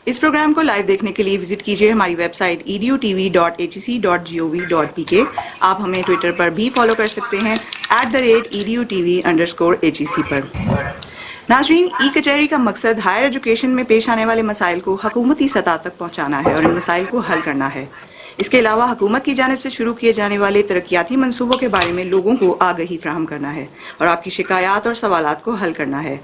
اس programme کو live دیکھنے کے لیے وزٹ کیجیے ہماری ویب سائٹ edutv.hec.gov.pk. آپ ہمیں ٹویٹر پر بھی فالو کر سکتے ہیں @edutv_hec پر. ناظرین، ای کچہری کا مقصد ہائر ایجوکیشن میں پیش آنے والے مسائل کو حکومتی سطح تک پہنچانا ہے اور ان مسائل کو حل کرنا ہے. اس کے علاوہ حکومت کی جانب سے شروع کیے جانے والے ترقیاتی منصوبوں کے بارے میں لوگوں کو آگہی فراہم کرنا ہے اور آپ کی شکایات اور سوالات کو حل کرنا ہے.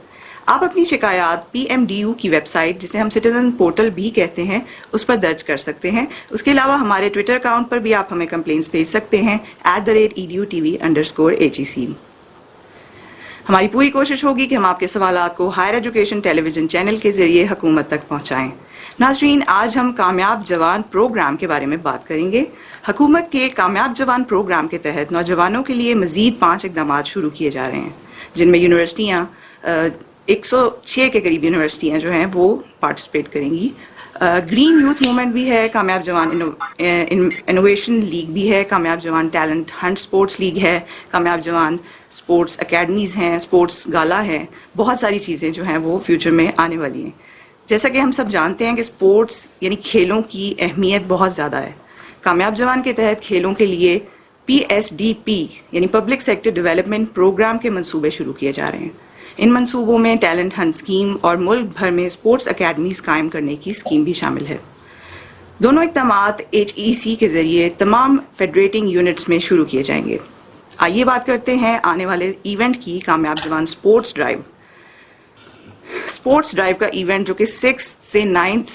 آپ اپنی شکایات PMDU کی ویب سائٹ، جسے ہم سٹیزن پورٹل بھی کہتے ہیں، اس پر درج کر سکتے ہیں. اس کے علاوہ ہمارے ٹویٹر اکاؤنٹ پر بھی آپ ہمیں کمپلینٹس بھیج سکتے ہیں @edutv_hec. ہماری پوری کوشش ہوگی کہ ہم آپ کے سوالات کو ہائر ایجوکیشن ٹیلی ویژن چینل کے ذریعے حکومت تک پہنچائیں. ناظرین، آج ہم کامیاب جوان پروگرام کے بارے میں بات کریں گے. حکومت کے کامیاب جوان پروگرام کے تحت نوجوانوں کے لیے مزید 5 اقدامات شروع کیے جا رہے ہیں، جن میں یونیورسٹیاں 106 کے قریب یونیورسٹیاں جو ہیں وہ پارٹیسپیٹ کریں گی. گرین یوتھ موومنٹ بھی ہے، کامیاب جوان انوویشن لیگ بھی ہے، کامیاب جوان ٹیلنٹ ہنٹ سپورٹس لیگ ہے، کامیاب جوان سپورٹس اکیڈمیز ہیں، سپورٹس گالا ہیں. بہت ساری چیزیں جو ہیں وہ فیوچر میں آنے والی ہیں. جیسا کہ ہم سب جانتے ہیں کہ سپورٹس یعنی کھیلوں کی اہمیت بہت زیادہ ہے. کامیاب جوان کے تحت کھیلوں کے لیے PSDP یعنی پبلک سیکٹر ڈیولپمنٹ پروگرام کے منصوبے شروع کیے جا رہے ہیں. ان منصوبوں میں ٹیلنٹ ہنٹ اسکیم اور ملک بھر میں سپورٹس اکیڈمیز قائم کرنے کی اسکیم بھی شامل ہے. دونوں اقدامات HEC کے ذریعے تمام فیڈریٹنگ یونٹس میں شروع کیے جائیں گے. آئیے بات کرتے ہیں آنے والے ایونٹ کی، کامیاب Jawan sports drive. Sports drive کا ایونٹ جو کہ 6 سے 9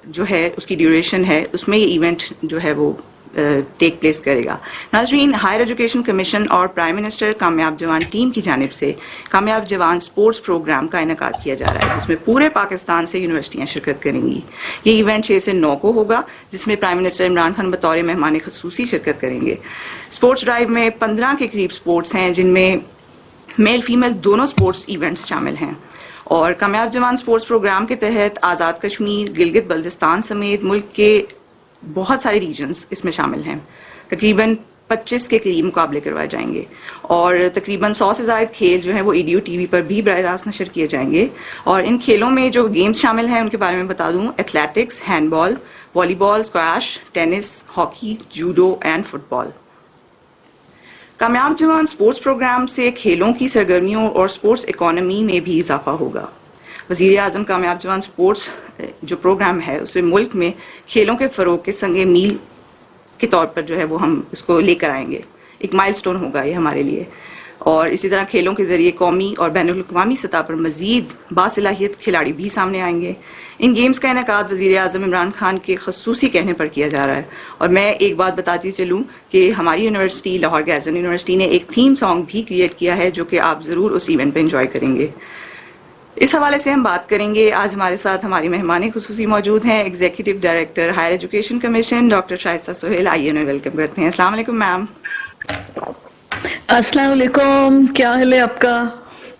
جو ہے اس کی ڈیوریشن ہے، اس میں یہ ایونٹ جو ہے وہ ٹیک پلیس کرے گا. ناظرین، ہائر ایجوکیشن کمیشن اور پرائم منسٹر کامیاب جوان ٹیم کی جانب سے کامیاب جوان سپورٹس پروگرام کا انعقاد کیا جا رہا ہے، جس میں پورے پاکستان سے یونیورسٹیاں شرکت کریں گی. یہ ایونٹ 6 سے 9 کو ہوگا، جس میں پرائم منسٹر عمران خان بطور مہمان خصوصی شرکت کریں گے. سپورٹس ڈرائیو میں 15 کے قریب سپورٹس ہیں، جن میں میل فیمیل دونوں سپورٹس ایونٹس شامل ہیں. اور کامیاب جوان سپورٹس پروگرام کے تحت آزاد کشمیر، گلگت بلتستان سمیت ملک کے بہت سارے ریجنز اس میں شامل ہیں. تقریباً 25 کے قریب مقابلے کروائے جائیں گے اور تقریباً 100 سے زائد کھیل جو ہیں وہ EDUTV پر بھی براہ راست نشر کیے جائیں گے. اور ان کھیلوں میں جو گیمز شامل ہیں ان کے بارے میں بتا دوں: athletics, handball, volleyball, squash, tennis, hockey, judo and football. Kamyab Jawan sports programme سے کھیلوں کی سرگرمیوں اور سپورٹس اکانومی میں بھی اضافہ ہوگا. وزیر اعظم کامیاب جوان سپورٹس جو پروگرام ہے اس میں ملک میں کھیلوں کے فروغ کے سنگ میل کے طور پر جو ہے وہ ہم اس کو لے کر آئیں گے. ایک مائل سٹون ہوگا یہ ہمارے لیے. اور اسی طرح کھیلوں کے ذریعے قومی اور بین الاقوامی سطح پر مزید باصلاحیت کھلاڑی بھی سامنے آئیں گے. ان گیمز کا انعقاد وزیر اعظم عمران خان کے خصوصی کہنے پر کیا جا رہا ہے. اور میں ایک بات بتاتی چلوں کہ ہماری یونیورسٹی لاہور گیرزن یونیورسٹی نے ایک تھیم سانگ بھی کریٹ کیا ہے جو کہ آپ ضرور اس ایونٹ پہ انجوائے کریں گے. اس حوالے سے ہم بات کریں گے. آج ہمارے ساتھ ہماری مہمان خصوصی موجود ہیں، executive director Higher Education Commission doctor Shaista Sohail. آئیے انہیں ویلکم کرتے ہیں. السلام علیکم میم. السلام علیکم، کیا حال ہے آپ کا؟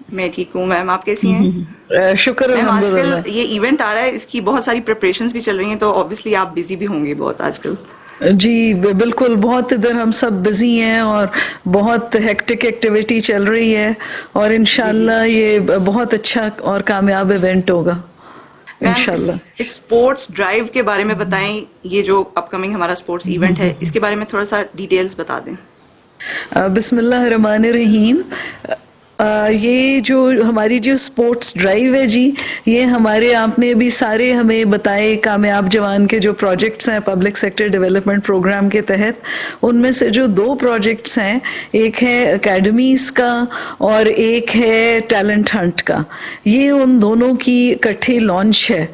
میں ٹھیک ہوں میم، آپ کیسی ہیں؟ شکر میم، آج الحمدللہ. کل یہ ایونٹ آ رہا ہے، اس کی بہت ساری پریپریشنز بھی چل رہی ہیں، تو آبویسلی آپ بزی بھی ہوں گے بہت آج کل. جی بالکل، بہت ادھر ہم سب بزی ہیں اور بہت ہیکٹک ایکٹیویٹی چل رہی ہے، اور انشاءاللہ یہ بہت اچھا اور کامیاب ایونٹ ہوگا انشاءاللہ. اس اسپورٹس ڈرائیو کے بارے میں بتائیں، یہ جو اپ کمنگ ہمارا اسپورٹس ایونٹ ہے اس کے بارے میں تھوڑا سا ڈیٹیلز بتا دیں. بسم اللہ الرحمن الرحیم. یہ جو ہماری جو سپورٹس ڈرائیو ہے جی، یہ ہمارے آپ نے بھی سارے ہمیں بتائے کامیاب جوان کے جو پروجیکٹس ہیں پبلک سیکٹر ڈیولپمنٹ پروگرام کے تحت. ان میں سے جو 2 پروجیکٹس ہیں، ایک ہے اکیڈمیز کا اور ایک ہے ٹیلنٹ ہنٹ کا. یہ ان دونوں کی اکٹھی لانچ ہے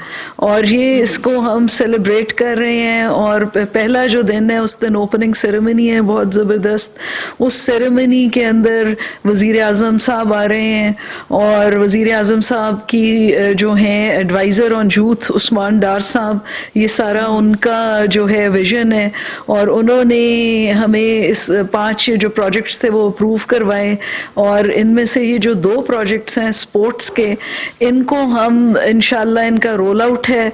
اور یہ اس کو ہم سیلیبریٹ کر رہے ہیں. اور پہلا جو دن ہے اس دن اوپننگ سیریمنی ہے بہت زبردست. اس سیریمنی کے اندر وزیر اعظم صاحب آ رہے ہیں اور وزیر اعظم صاحب کی جو ہیں ایڈوائزر آن یوتھ عثمان ڈار صاحب، یہ سارا ان کا جو ہے ویژن ہے. اور انہوں نے ہمیں اس 5 جو پروجیکٹس تھے وہ اپروو کروائے. اور ان میں سے یہ جو 2 پروجیکٹس ہیں سپورٹس کے، ان کو ہم انشاءاللہ ان کا رول آؤٹ ہے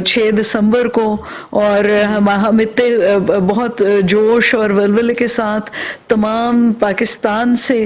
6 دسمبر کو. اور ہم اتنے بہت جوش اور ولولے کے ساتھ تمام پاکستان سے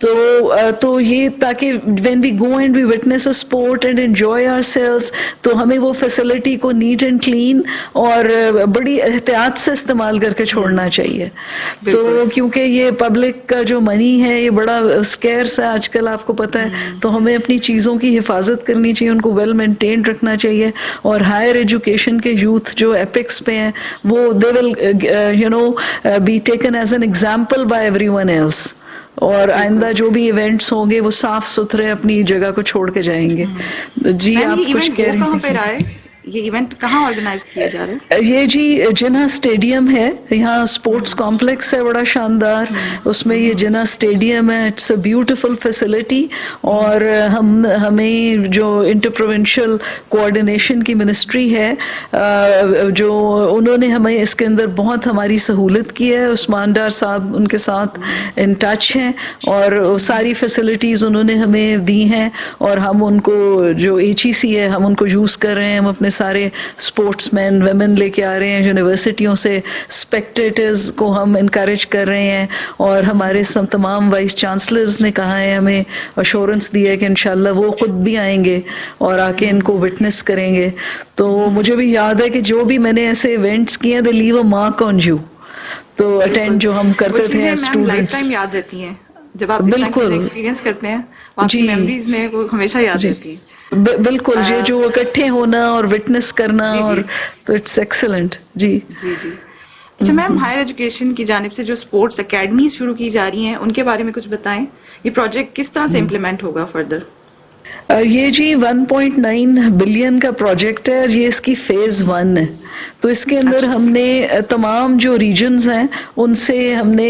تو یہ تاکہ when we go and we witness a sport and enjoy ourselves تو ہمیں وہ فیسلٹی کو نیٹ اینڈ کلین اور بڑی احتیاط سے استعمال کر کے چھوڑنا چاہیے. تو کیونکہ یہ پبلک کا جو منی ہے یہ بڑا اسکیئرس ہے آج کل, آپ کو پتہ ہے, تو ہمیں اپنی چیزوں کی حفاظت کرنی چاہیے, ان کو ویل مینٹینڈ رکھنا چاہیے. اور ہائر ایجوکیشن کے یوتھ جو ایپکس پہ ہیں وہ they will be taken as an example by everyone else. اور آئندہ جو بھی ایونٹس ہوں گے وہ صاف ستھرے اپنی جگہ کو چھوڑ کے جائیں گے. جی آپ کچھ کہہ رہی تھیں. یہ ایونٹ کہاں آرگنائز کیا جا رہا ہے؟ یہ جی جناح اسٹیڈیم ہے, یہاں اسپورٹس کمپلیکس ہے بڑا شاندار, اس میں یہ جناح اسٹیڈیم ہے. It's a beautiful facility. اور ہمیں جو انٹر پروونشل کوآرڈینیشن کی منسٹری ہے جو انہوں نے ہمیں اس کے اندر بہت ہماری سہولت کی ہے. عثمان ڈار صاحب ان کے ساتھ ان ٹچ ہیں اور ساری فیسلٹیز انہوں نے ہمیں دی ہیں اور ہم ان کو جو HEC ہے ہم ان کو یوز کر رہے ہیں. ہم اپنے سارے اسپورٹس مین ویمن لے کے آ رہے ہیں یونیورسٹیوں سے, اسپیکٹیٹرز کو ہم انکریج کر رہے ہیں. اور ہمارے تمام وائس چانسلرز نے کہا ہے, ہمیں ایشورنس دی ہے کہ انشاءاللہ وہ خود بھی آئیں گے اور آ کے ان کو وٹنس کریں گے. تو مجھے بھی یاد ہے کہ جو بھی میں نے ایسے ایونٹس کیے ہیں, دے لیو اے مارک آن یو. تو اٹینڈ جو ہم کرتے تھے اسٹوڈنٹس یاد رہتی ہیں جب آپ بالکل ایکسپیرینس کرتے ہیں, آپ کی میموریز میں وہ ہمیشہ یاد رہتی ہیں. بالکل, یہ جو اکٹھے ہونا اور وٹنس کرنا اور تو اٹس ایکسلنٹ. جی جی جی. اچھا میم, ہائر ایجوکیشن کی جانب سے جو اسپورٹس اکیڈمیز شروع کی جا رہی ہیں ان کے بارے میں کچھ بتائیں. یہ پروجیکٹ کس طرح سے امپلیمنٹ ہوگا فردر؟ یہ جی 1.9 بلین کا پروجیکٹ ہے, یہ اس کی فیز 1 ہے. تو اس کے اندر ہم نے تمام جو ریجنز ہیں ان سے ہم نے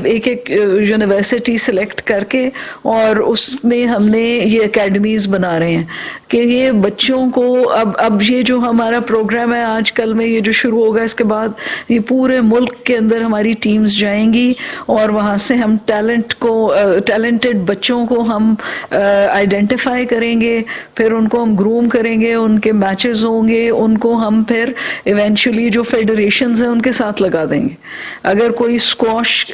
ایک ایک یونیورسٹی سلیکٹ کر کے اور اس میں ہم نے یہ اکیڈمیز بنا رہے ہیں کہ یہ بچوں کو اب یہ جو ہمارا پروگرام ہے آج کل میں یہ جو شروع ہوگا, اس کے بعد یہ پورے ملک کے اندر ہماری ٹیمز جائیں گی اور وہاں سے ہم ٹیلنٹڈ بچوں کو ہم آئیڈینٹیفائی کریں گے, پھر ان کو ہم گروم کریں گے, ان کے میچز ہوں گے, ان کو ہم پھر ایونچولی جو فیڈریشنز ہیں ان کے ساتھ لگا دیں گے. اگر کوئی اسکواش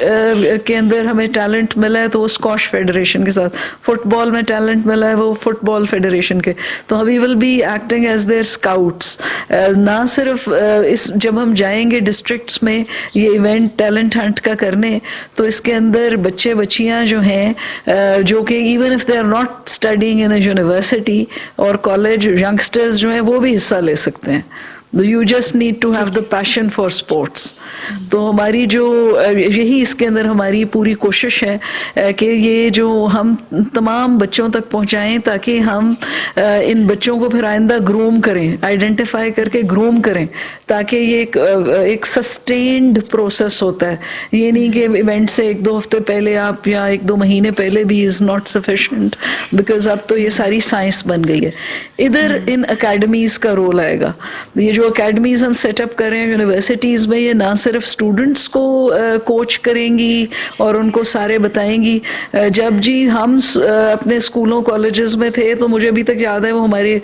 کے اندر ہمیں ٹیلنٹ ملا ہے تو وہ اسکواش فیڈریشن کے ساتھ, فٹ بال میں ٹیلنٹ ملا ہے وہ فٹ بال فیڈریشن کے. تو we will be acting as their scouts. نہ صرف جب ہم جائیں گے ڈسٹرکٹس میں یہ ایونٹ ٹیلنٹ ہنٹ کا کرنے, تو اس کے اندر بچے بچیاں جو ہیں جو کہ even if they are not studying in a university اور کالج, ینگسٹرز جو ہیں وہ بھی حصہ لے سکتے ہیں. You just need to have the passion for sports. تو ہماری جو یہی اس کے اندر ہماری پوری کوشش ہے کہ یہ جو ہم تمام بچوں تک پہنچائیں تاکہ ہم ان بچوں کو پھر آئندہ گروم کریں, آئیڈینٹیفائی کر کے گروم کریں, تاکہ یہ ایک سسٹینڈ پروسیس ہوتا ہے. یہ نہیں کہ ایونٹ سے 1-2 ہفتے پہلے آپ یا 1-2 مہینے پہلے بھی از ناٹ سفیشینٹ, بیکاز اب تو یہ ساری سائنس بن گئی ہے. ادھر ان اکیڈمیز کا رول آئے گا. یہ جو اکیڈمیز ہم سیٹ اپ کر رہے ہیں یونیورسٹیز میں, یہ نہ صرف اسٹوڈنٹس کو کوچ کریں گی اور ان کو سارے بتائیں گی. جب جی ہم اپنے اسکولوں کالجز میں تھے تو مجھے ابھی تک یاد ہے وہ ہماری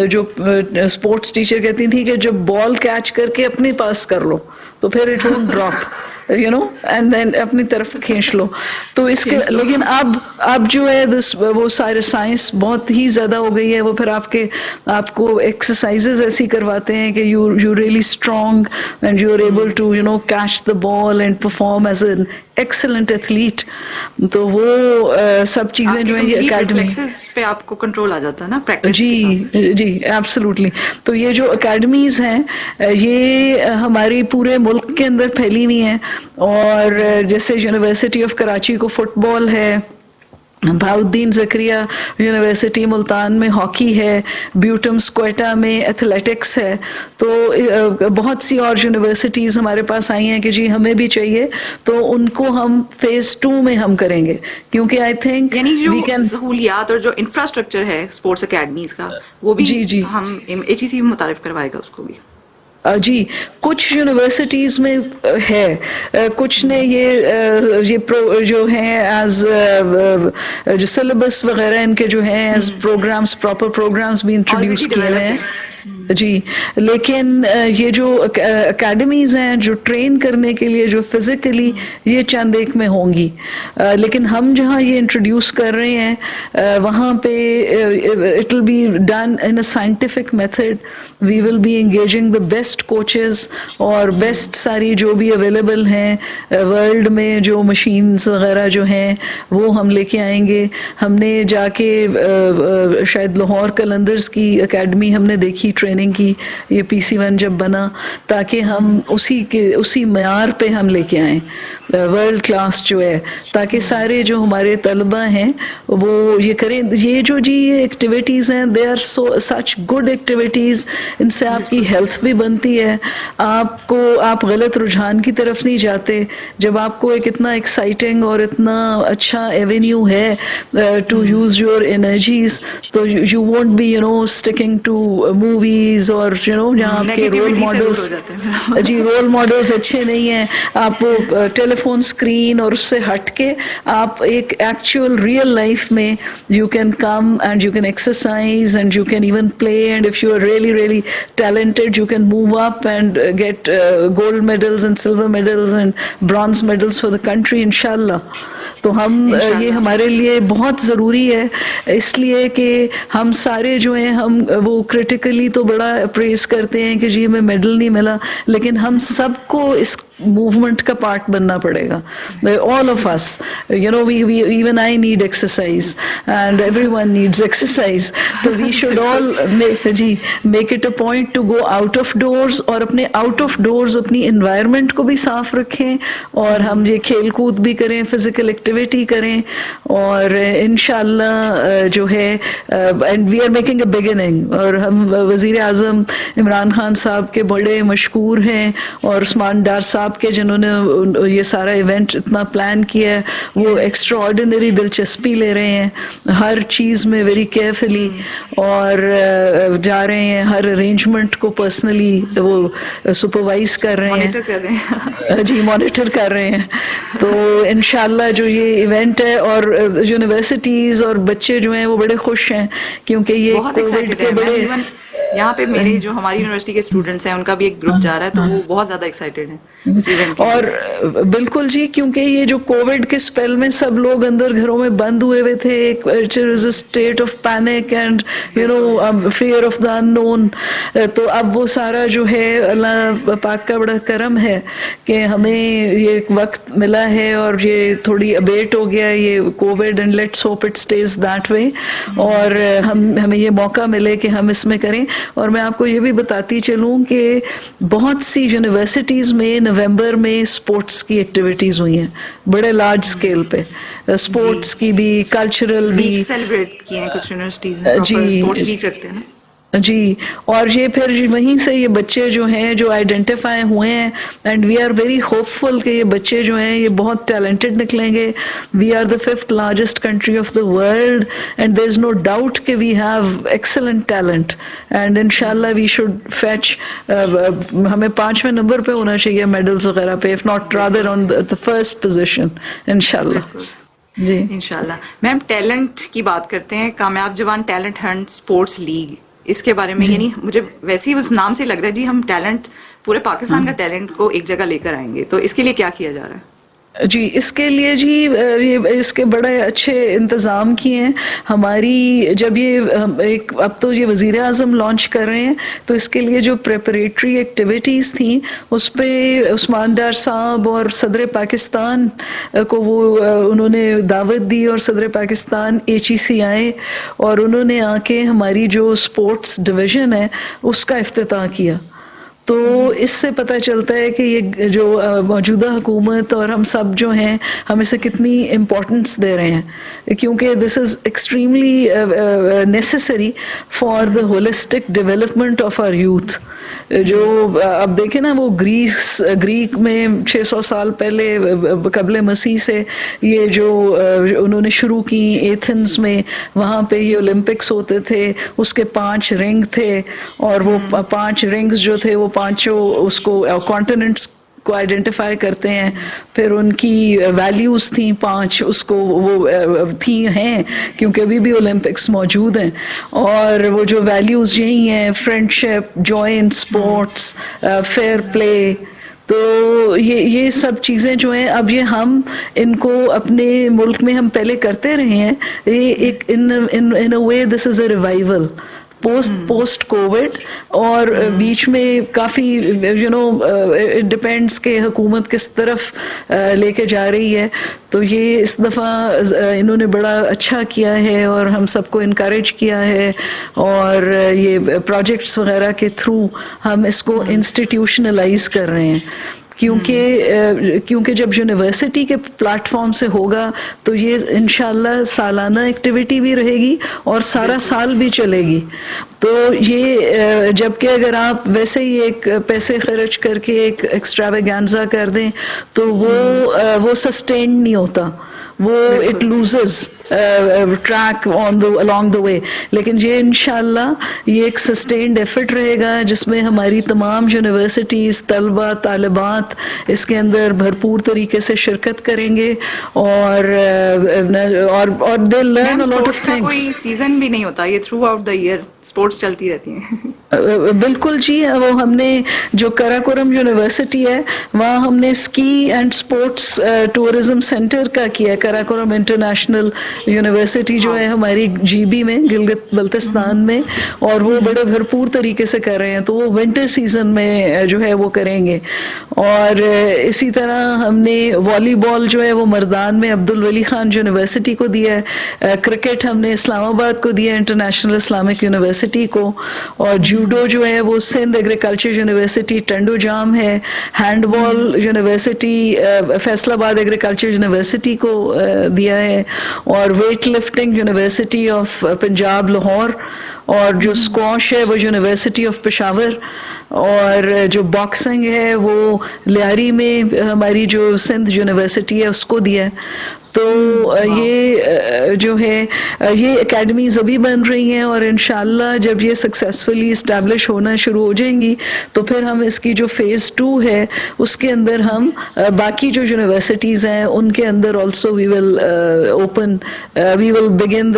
جو اسپورٹس ٹیچر کہتی تھی کہ جب بال کیچ کر کے اپنے پاس کر لو تو پھر it won't drop, and then اپنی طرف کھینچ لو. تو اس کے لیکن اب جو ہے وہ سارے سائنس بہت ہی زیادہ ہو گئی ہے. وہ پھر آپ کو ایکسرسائزز ایسی کرواتے ہیں کہ you really strong and you are able to catch the ball and perform as an excellent athlete. تو وہ سب چیزیں جو ہیں یہ اکیڈمی پہ آپ کو کنٹرول آ جاتا ہے نا پریکٹس. جی ایبسلیوٹلی. تو یہ جو اکیڈمیز ہیں یہ ہماری پورے ملک کے اندر پھیلی ہوئی ہیں. اور جیسے یونیورسٹی آف کراچی کو فٹ بال ہے, بہاؤالدین زکریہ یونیورسٹی ملتان میں ہاکی ہے, بیوٹمس کوئٹہ میں ایتھلیٹکس ہے. تو بہت سی اور یونیورسٹیز ہمارے پاس آئی ہیں کہ جی ہمیں بھی چاہیے, تو ان کو ہم فیز 2 میں ہم کریں گے, کیونکہ آئی تھنک وی کین سہولیات اور جو انفراسٹرکچر ہے اسپورٹس اکیڈمیز کا وہ بھی ہم HEC متعارف کروائے گا اس کو بھی. جی کچھ یونیورسٹیز میں ہے, کچھ نے یہ جو ہیں ایز جو سلیبس وغیرہ ان کے جو ہیں ایز پروگرامز پراپر پروگرامز بھی انٹروڈیوس کیے ہوئے ہیں. جی لیکن یہ جو اکیڈمیز ہیں جو ٹرین کرنے کے لیے جو فزیکلی یہ چند ایک میں ہوں گی، لیکن ہم جہاں یہ انٹروڈیوس کر رہے ہیں وہاں پہ it will be done in a scientific method. We will be engaging the best coaches اور بیسٹ ساری جو بھی اویلیبل ہیں ورلڈ میں جو مشینز وغیرہ جو ہیں وہ ہم لے کے آئیں گے. ہم نے جا کے شاید لاہور قلندرز کی اکیڈمی ہم نے دیکھی ٹریننگ کی، یہ PC1 جب بنا، تاکہ ہم اسی معیار پہ ہم لے کے آئیں ورلڈ کلاس جو ہے، تاکہ سارے جو ہمارے طلبہ ہیں وہ یہ کریں. یہ جو جی یہ ایکٹیویٹیز ہیں they are such good activities, ان سے آپ کی ہیلتھ بھی بنتی ہے، آپ غلط رجحان کی طرف نہیں جاتے. جب آپ کو ایک اتنا ایکسائٹنگ اور اتنا اچھا ایونیو ہے ٹو یوز یور انرجیز، تو you won't be sticking to movies اور جہاں آپ کے رول ماڈلس رول ماڈلس اچھے نہیں ہیں. آپ وہ ٹیلی فون اسکرین اور اس سے ہٹ کے آپ ایک ایکچوئل ریئل لائف میں you can come and you can exercise and you can even play, and if you are really talented you can move up and get gold medals and silver medals and bronze medals for the country inshallah. تو ہم یہ ہمارے لیے بہت ضروری ہے، اس لیے کہ ہم سارے جو ہیں ہم وہ کرٹیکلی تو بڑا اپریز کرتے ہیں کہ جی ہمیں میڈل نہیں ملا، لیکن ہم سب کو اس موومنٹ کا پارٹ بننا پڑے گا. all of us we even I need exercise and everyone needs exercise. تو we should all make it a point to go out of doors اور اپنے out of doors اپنی environment کو بھی صاف رکھیں، اور ہم یہ کھیل کود بھی کریں، physical activity کریں، اور انشاءاللہ جو ہے and we are making a beginning. اور ہم وزیر اعظم عمران خان صاحب کے بڑے مشکور ہیں، اور عثمان ڈار صاحب کے جنہوں نے یہ سارا ایونٹ اتنا پلان کیا ہے، وہ ایکسٹرا آرڈینری دلچسپی لے رہے ہیں ہر چیز میں ویری کیئرفلی، اور جا رہے ہیں ہر ارینجمنٹ کو پرسنلی وہ سپروائز کر رہے ہیں، مانیٹر کر رہے ہیں. تو انشاءاللہ جو یہ ایونٹ ہے، اور یونیورسٹیز اور بچے جو ہیں وہ بڑے خوش ہیں کیونکہ یہ کووڈ کے بڑے یہاں پہ میرے جو ہماری یونیورسٹی کے اسٹوڈنٹس ہیں ان کا بھی ایک گروپ جا رہا ہے، تو وہ بہت زیادہ ایکسائٹیڈ ہیں. اور بالکل جی، کیونکہ یہ جو کووڈ کے اسپیل میں سب لوگ اندر گھروں میں بند ہوئے تھے، ایک state of panic and fear of the unknown. تو اب وہ سارا جو ہے اللہ پاک کا بڑا کرم ہے کہ ہمیں یہ ایک وقت ملا ہے اور یہ تھوڑی ابیٹ ہو گیا یہ Covid, and let's hope it stays that way, اور ہمیں یہ موقع ملے کہ ہم اس میں کریں. اور میں آپ کو یہ بھی بتاتی چلوں کہ بہت سی یونیورسٹیز میں نومبر میں اسپورٹس کی ایکٹیویٹیز ہوئی ہیں بڑے لارج اسکیل پہ، اسپورٹس کی بھی، کلچرل بھی سیلیبریٹ کیے ہیں کچھ یونیورسٹیز نے، اسپورٹس ویک رکھتے ہیں نا جی. اور یہ پھر وہیں سے یہ بچے جو ہیں جو آئیڈینٹیفائی ہوئے ہیں، and we are very hopeful کہ یہ بچے جو ہیں یہ بہت ٹیلنٹڈ نکلیں گے. We are the 5th largest country of the world and there is no doubt کہ we have excellent talent and inshallah we should fetch ہمیں 5ویں نمبر پہ ہونا چاہیے میڈلز وغیرہ پہ، if not rather on the first position انشاءاللہ. جی انشاءاللہ. میم talent کی بات کرتے ہیں، کامیاب جوان ٹیلنٹ ہنٹ اسپورٹس لیگ، اس کے بارے میں یعنی مجھے ویسے ہی اس نام سے لگ رہا ہے جی ہم ٹیلنٹ پورے پاکستان کا ٹیلنٹ کو ایک جگہ لے کر آئیں گے، تو اس کے لیے کیا کیا جا رہا ہے؟ جی اس کے لیے جی اس کے بڑے اچھے انتظام کیے ہیں. ہماری جب یہ ایک اب تو یہ وزیر اعظم لانچ کر رہے ہیں، تو اس کے لیے جو پریپریٹری ایکٹیویٹیز تھیں اس پہ عثمان ڈار صاحب اور صدر پاکستان کو وہ انہوں نے دعوت دی، اور صدر پاکستان HEC آئے اور انہوں نے آ کے ہماری جو اسپورٹس ڈویژن ہے اس کا افتتاح کیا. تو اس سے پتہ چلتا ہے کہ یہ جو موجودہ حکومت اور ہم سب جو ہیں ہم اسے کتنی امپورٹنس دے رہے ہیں، کیونکہ this is extremely necessary for the holistic development of our youth. جو اب دیکھیں نا وہ گریک میں 600 سال پہلے قبل مسیح سے یہ جو انہوں نے شروع کی ایتھنز میں، وہاں پہ یہ اولمپکس ہوتے تھے، اس کے 5 رنگ تھے، اور وہ 5 رنگز جو تھے وہ 5 اس کو کانٹیننٹس کو آئیڈینٹیفائی کرتے ہیں, پھر ان کی ویلیوز تھیں 5, اس کو وہ تھیں ہیں کیونکہ ابھی بھی اولمپکس موجود ہیں, اور وہ جو ویلیوز یہی ہیں friendship, joy in sports, fair play. تو یہ سب چیزیں جو ہیں اب یہ ہم ان کو اپنے ملک میں ہم پہلے کرتے رہے ہیں, یہ ایک ان اے وے دس is a revival post Covid, اور بیچ میں کافی اٹ ڈپینڈس کہ حکومت کس طرف لے کے جا رہی ہے. تو یہ اس دفعہ انہوں نے بڑا اچھا کیا ہے اور ہم سب کو انکریج کیا ہے, اور یہ پروجیکٹس وغیرہ کے تھرو ہم اس کو انسٹیٹیوشنلائز کر رہے ہیں, کیونکہ جب یونیورسٹی کے پلیٹ فارم سے ہوگا تو یہ انشاءاللہ سالانہ ایکٹیویٹی بھی رہے گی اور سارا سال بھی چلے گی. تو یہ جبکہ اگر آپ ویسے ہی ایک پیسے خرچ کر کے ایک ایکسٹراویگانزا کر دیں تو وہ سسٹین نہیں ہوتا, وہ it loses track along the way. لیکن یہ انشاءاللہ یہ ایک سسٹینڈ ایفرٹ رہے گا جس میں ہماری تمام یونیورسٹیز, طلبہ, طالبات اس کے اندر بھرپور طریقے سے شرکت کریں گے, اور they learn a lot of things. کوئی سیزن بھی نہیں ہوتا, یہ throughout the year sports چلتی رہتی ہیں. بالکل جی, وہ ہم نے جو کراکورم یونیورسٹی ہے وہاں ہم نے اسکی اینڈ اسپورٹس ٹورزم سینٹر کا کیا ہے. کراکورم انٹرنیشنل یونیورسٹی جو ہے ہماری جی بی میں, گلگت بلتستان میں, اور وہ بڑے بھرپور طریقے سے کر رہے ہیں. تو وہ ونٹر سیزن میں جو ہے وہ کریں گے. اور اسی طرح ہم نے والی بال جو ہے وہ مردان میں عبد الولی خان یونیورسٹی کو دیا ہے, کرکٹ ہم نے اسلام آباد کو دیا انٹرنیشنل اسلامک یونیورسٹی کو, اور جوڈو جو ہے وہ سندھ ایگریکلچر یونیورسٹی ٹنڈو جام ہے, ہینڈ بال یونیورسٹی فیصل آباد ایگریکلچر یونیورسٹی کو دیا ہے, اور weight lifting university of Punjab Lahore, اور جو اسکواش ہے وہ یونیورسٹی آف پشاور, اور جو باکسنگ ہے وہ لیاری میں ہماری جو سندھ یونیورسٹی ہے اس کو دیا ہے. تو یہ جو ہے یہ اکیڈمیز ابھی بن رہی ہیں, اور انشاءاللہ جب یہ سکسیسفلی اسٹیبلش ہونا شروع ہو جائیں گی تو پھر ہم اس کی جو فیز 2 ہے اس کے اندر ہم باقی جو یونیورسٹیز ہیں ان کے اندر also we will begin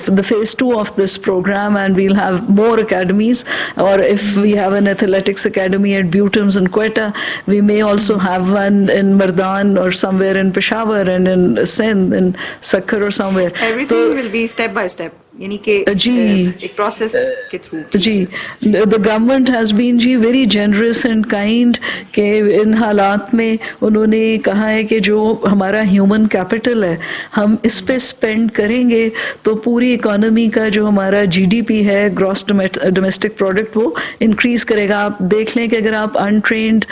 the phase 2 of this program, and we'll have more academies, or if we have an athletics academy at Butams and Quetta, we may also have one in Mardan or somewhere in Peshawar and in in Sakkar or somewhere. Everything will be step by step. یعنی کہ ایک process کے through. جی, the government has been جی very generous and kind, کہ ان حالات میں انہوں نے کہا ہے کہ جو ہمارا ہیومن کیپٹل ہے ہم اس پہ اسپینڈ کریں گے تو پوری اکانومی کا جو ہمارا جی ڈی پی ہے, گراس ڈومیسٹک پروڈکٹ, وہ انکریز کرے گا. آپ دیکھ لیں کہ اگر آپ انٹرینڈ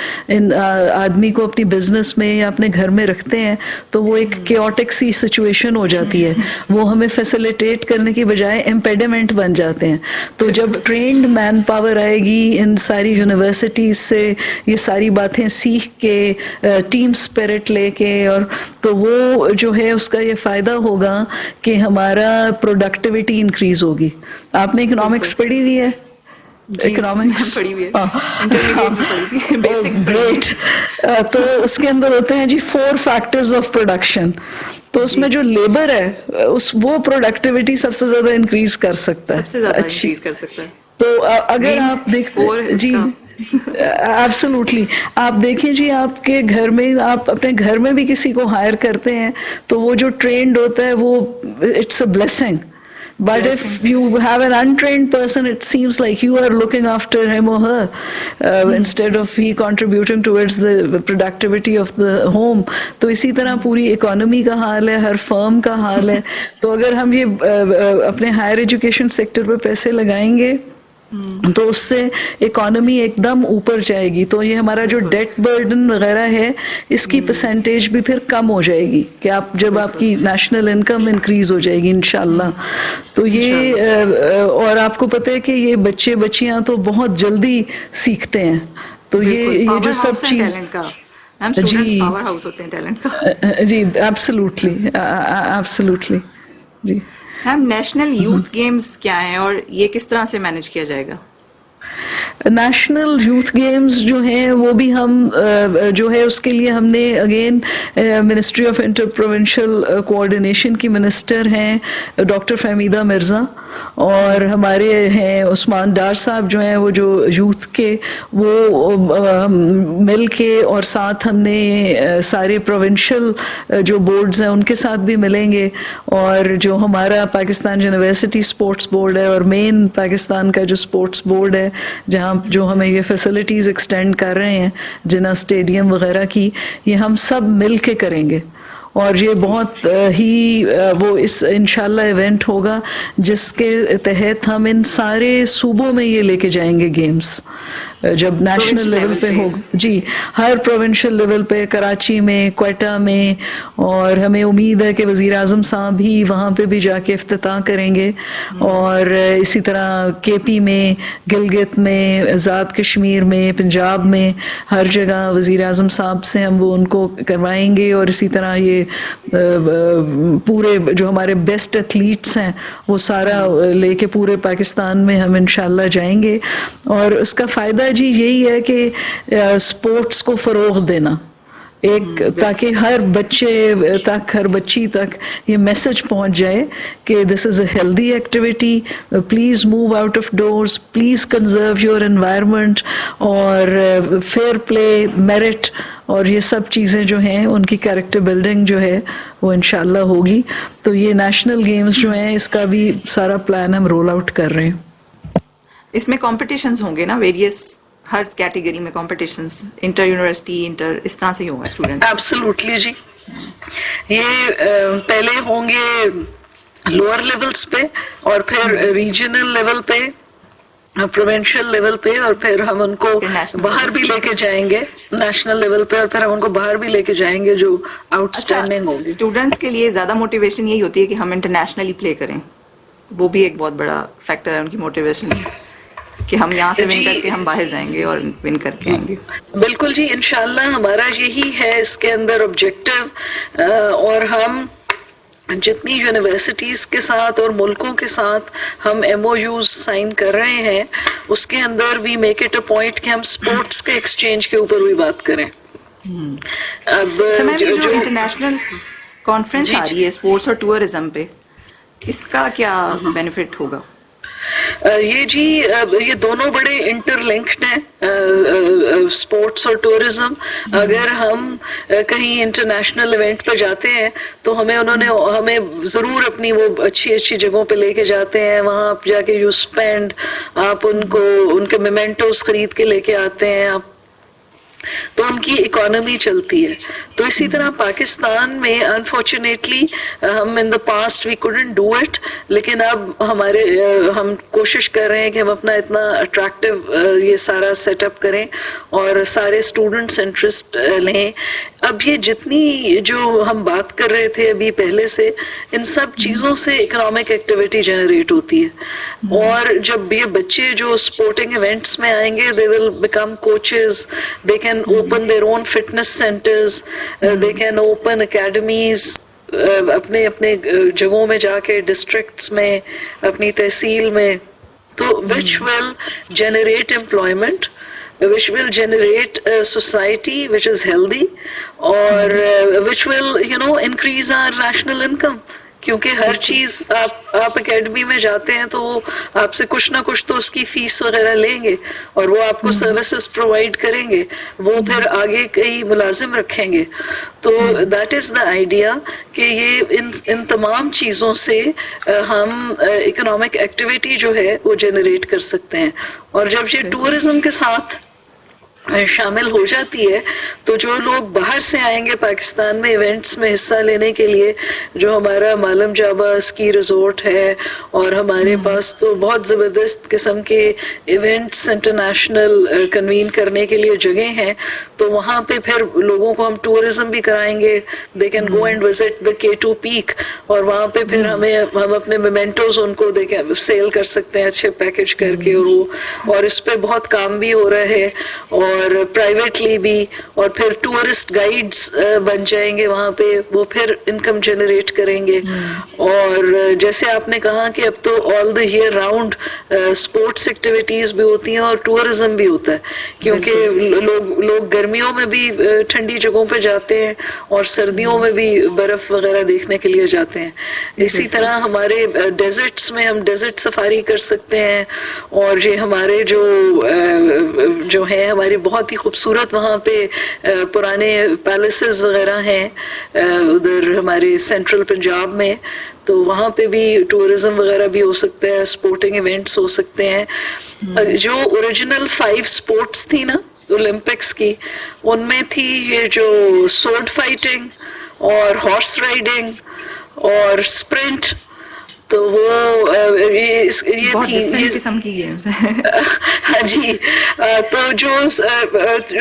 آدمی کو اپنی بزنس میں یا اپنے گھر میں رکھتے ہیں تو وہ ایک کیوٹک سی سچویشن ہو جاتی ہے, وہ ہمیں فیسیلیٹیٹ کرنے کی بجائے امپیڈمنٹ بن جاتے ہیں. تو جب ٹرینڈ مین پاور آئے گی ان ساری یونیورسٹیز سے یہ ساری باتیں سیکھ کے, ٹیم اسپرٹ لے کے, اور تو وہ جو ہے اس کا یہ فائدہ ہوگا کہ ہمارا پروڈکٹیوٹی انکریز ہوگی. آپ نے اکنامکس پڑھی ہوئی ہے؟ Economics great. تو اس کے اندر ہوتے ہیں جی 4 فیکٹرز آف پروڈکشن. تو اس میں جو لیبر ہے وہ پروڈکٹیوٹی سب سے زیادہ انکریز کر سکتا ہے, اچھی کر سکتا ہے. تو اگر آپ دیکھتے جی ایبسولوٹلی, آپ دیکھیں جی آپ کے گھر میں, آپ اپنے گھر میں بھی کسی کو ہائر کرتے ہیں تو وہ جو ٹرینڈ ہوتا ہے وہ it's a blessing. But if you have an untrained person, it seems like you are looking after him or her instead of he contributing towards the productivity of the home. تو اسی طرح پوری economy کا حال ہے, ہر فرم کا حال ہے. تو اگر ہم یہ اپنے ہائر ایجوکیشن سیکٹر پہ پیسے لگائیں گے تو اس سے اکانومی ایک دم اوپر جائے گی. تو یہ ہمارا جو ڈیٹ برڈن وغیرہ ہے اس کی پرسنٹیج بھی پھر کم ہو جائے گی, کہ آپ جب آپ کی نیشنل انکم انکریز ہو جائے گی انشاءاللہ. تو یہ اور آپ کو پتہ ہے کہ یہ بچے بچیاں تو بہت جلدی سیکھتے ہیں. تو یہ جو سب چیز جی جی ایبسولوٹلی ایبسولوٹلی جی. نیشنل یوتھ گیمز کیا ہیں اور یہ کس طرح سے مینج کیا جائے گا؟ نیشنل یوتھ گیمز جو ہیں وہ بھی ہم جو ہے اس کے لیے ہم نے again ministry of inter provincial coordination کی منسٹر ہیں ڈاکٹر فہمیدہ مرزا، اور ہمارے ہیں عثمان ڈار صاحب جو ہیں وہ جو یوتھ کے وہ مل کے، اور ساتھ ہم نے سارے پروونشل جو بورڈز ہیں ان کے ساتھ بھی ملیں گے، اور جو ہمارا پاکستان یونیورسٹی اسپورٹس بورڈ ہے اور مین پاکستان کا جو اسپورٹس بورڈ ہے جہاں جو ہمیں یہ فیسلٹیز ایکسٹینڈ کر رہے ہیں جنا اسٹیڈیم وغیرہ کی، یہ ہم سب مل کے کریں گے، اور یہ بہت ہی وہ اس انشاءاللہ ایونٹ ہوگا جس کے تحت ہم ان سارے صوبوں میں یہ لے کے جائیں گے گیمز، جب نیشنل لیول پہ ہوگا جی، ہر پروونشل لیول پہ، کراچی میں، کوئٹہ میں، اور ہمیں امید ہے کہ وزیر اعظم صاحب بھی وہاں پہ بھی جا کے افتتاح کریں گے، اور اسی طرح کے پی میں، گلگت میں، آزاد کشمیر میں، پنجاب میں، ہر جگہ وزیر اعظم صاحب سے ہم وہ ان کو کروائیں گے، اور اسی طرح یہ پورے جو ہمارے بیسٹ ایتھلیٹس ہیں وہ سارا لے کے پورے پاکستان میں ہم انشاءاللہ جائیں گے، اور اس کا فائدہ جی یہی ہے کہ اسپورٹس کو فروغ دینا، ایک تاکہ ہر بچے تک، ہر بچی تک یہ میسج پہنچ جائے کہ this is a healthy activity, please move out of doors, please conserve your environment, اور فیئر پلے، میرٹ، اور یہ سب چیزیں جو ہیں ان کی کیریکٹر بلڈنگ جو ہے وہ انشاءاللہ ہوگی۔ تو یہ نیشنل گیمز جو ہیں اس کا بھی سارا پلان ہم رول آؤٹ کر رہے ہیں۔ اس میں کمپٹیشنز ہوں گے نا، ویریس ہر کیٹیگری میں کمپٹیشنز، انٹر یونیورسٹی، انٹر، اس طرح سے ہی ہوگا اسٹوڈنٹ؟ ایبسلیوٹلی جی، یہ پہلے ہوں گے لوور لیولز پہ، اور پھر ریجنل لیول پہ، پروونشل لیول پہ، اور پھر ہم ان کو باہر بھی لے کے جائیں گے نیشنل لیول پہ، اور پھر ہم ان کو باہر بھی لے کے جائیں گے جو آؤٹ اسٹینڈنگ ہوں گے۔ اسٹوڈنٹس کے لیے زیادہ موٹیویشن یہی ہوتی ہے کہ ہم انٹرنیشنلی پلے کریں، وہ بھی ایک بہت بڑا فیکٹر ہے ان کی موٹیویشن، کہ ہم یہاں سے ون کر کے ہم باہر جائیں گے اور ون کر کے آئیں گے۔ بالکل جی، انشاءاللہ ہمارا یہی ہے اس کے اندر آبجیکٹو، اور ہم جتنی یونیورسٹیز کے ساتھ اور ملکوں کے ساتھ ہم ایم او یوز سائن کر رہے ہیں اس کے اندر بھی میک اٹ اے پوائنٹ کہ ہم سپورٹس کے ایکسچینج کے اوپر بھی بات کریں۔ اب جو انٹرنیشنل کانفرنس آ رہی ہے اسپورٹس اور ٹورزم پہ، اس کا کیا بینیفٹ ہوگا؟ یہ جی یہ دونوں بڑے انٹر لنکڈ ہیں، اسپورٹس اور ٹورزم۔ اگر ہم کہیں انٹرنیشنل ایونٹ پہ جاتے ہیں تو ہمیں ضرور اپنی وہ اچھی اچھی جگہوں پہ لے کے جاتے ہیں، وہاں آپ جا کے یو اسپینڈ، آپ ان کے میمنٹوز خرید کے لے کے آتے ہیں، آپ تو ان کی اکانومی چلتی ہے۔ تو اسی طرح پاکستان میں انفارچونیٹلی ہم in the past we couldn't do it, لیکن اب ہم کوشش کر رہے ہیں کہ ہم اپنا اتنا اٹریکٹیو یہ سارا سیٹ اپ کریں اور سارے اسٹوڈنٹس انٹرسٹ لیں۔ اب یہ جتنی جو ہم بات کر رہے تھے ابھی پہلے سے، ان سب چیزوں سے اکنامک ایکٹیویٹی جنریٹ ہوتی ہے، اور جب یہ بچے جو اسپورٹنگ ایونٹس میں آئیں گے they will become coaches, they can open their own fitness centers, they can open academies اپنے جگہوں میں جا کے، ڈسٹرکٹس میں، اپنی تحصیل میں، تو which will generate employment, which will generate a society which is healthy, or which will increase our national income. کیونکہ ہر چیز آپ اکیڈمی میں جاتے ہیں تو وہ آپ سے کچھ نہ کچھ تو اس کی فیس وغیرہ لیں گے، اور وہ آپ کو سروسز پرووائڈ کریں گے، وہ پھر آگے کئی ملازم رکھیں گے۔ تو دیٹ از دا آئیڈیا کہ یہ ان تمام چیزوں سے ہم اکنامک ایکٹیویٹی جو ہے وہ جنریٹ کر سکتے ہیں، اور جب یہ ٹورزم کے ساتھ شامل ہو جاتی ہے تو جو لوگ باہر سے آئیں گے پاکستان میں ایونٹس میں حصہ لینے کے لیے، جو ہمارا مالم جابا اسکی ریزورٹ ہے، اور ہمارے پاس تو بہت زبردست قسم کے ایونٹس انٹرنیشنل کنوین کرنے کے لیے جگہ ہیں، تو وہاں پہ پھر لوگوں کو ہم ٹورزم بھی کرائیں گے، they can go and visit the K2 peak, اور وہاں پہ پھر ہم اپنے میمنٹوز ان کو سیل کر سکتے ہیں اچھے پیکج کر کے، اور اس پہ بہت کام بھی ہو رہا ہے، اور اور پرائیویٹلی بھی, اور پھر ٹورسٹ گائیڈز بن جائیں گے وہاں پہ, وہ پھر انکم جنریٹ کریں گے. اور جیسے آپ نے کہا کہ اب تو آل دا ایئر راؤنڈ اسپورٹس ایکٹیویٹیز بھی ہوتی ہیں اور ٹورزم بھی ہوتا ہے, کیونکہ لوگ گرمیوں میں بھی ٹھنڈی جگہوں پہ جاتے ہیں اور سردیوں میں بھی برف وغیرہ دیکھنے کے لیے جاتے ہیں. اسی طرح ہمارے ڈیزرٹس میں ہم ڈیزرٹ سفاری کر سکتے ہیں, اور یہ ہمارے جو ہیں ہماری بہت ہی خوبصورت وہاں پہ پرانے پیلسز وغیرہ ہیں ادھر ہمارے سینٹرل پنجاب میں, تو وہاں پہ بھی ٹورزم وغیرہ بھی ہو سکتا ہے, اسپورٹنگ ایونٹس ہو سکتے ہیں. جو اوریجنل 5 اسپورٹس تھی نا اولمپکس کی, ان میں تھی یہ جو سورڈ فائٹنگ اور ہارس رائڈنگ اور اسپرنٹ, تو وہ یہ تھی یہ قسم کی گیمز ہیں. ہاں جی, تو جو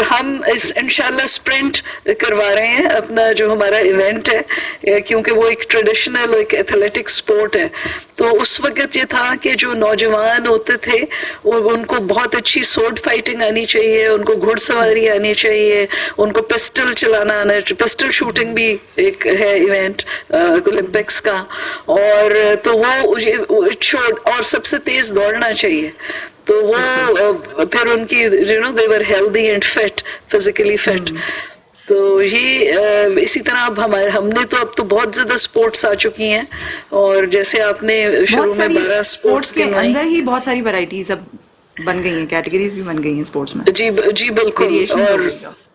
ہم انشاءاللہ اسپرنٹ کروا رہے ہیں اپنا جو ہمارا ایونٹ ہے, کیونکہ وہ ایک ٹریڈیشنل ایک ایتھلیٹک اسپورٹ ہے. تو اس وقت یہ تھا کہ جو نوجوان ہوتے تھے ان کو بہت اچھی سورڈ فائٹنگ آنی چاہیے, ان کو گھڑ سواری آنی چاہیے, ان کو پسٹل چلانا آنا, پسٹل شوٹنگ بھی ایک ہے ایونٹ اولمپکس کا, اور تو وہ اور سب سے تیز دوڑنا چاہیے. تو وہ پھر ان کی they were healthy and fit, physically fit. تو یہ اسی طرح اب ہم نے تو اب تو بہت زیادہ سپورٹس آ چکی ہیں, اور جیسے آپ نے شروع میں 12 سپورٹس کے اندر ہی بہت ساری ورائٹیز اب بن گئی ہیں, کیٹیگریز بھی بن گئی ہیں سپورٹس میں. جی بالکل, اور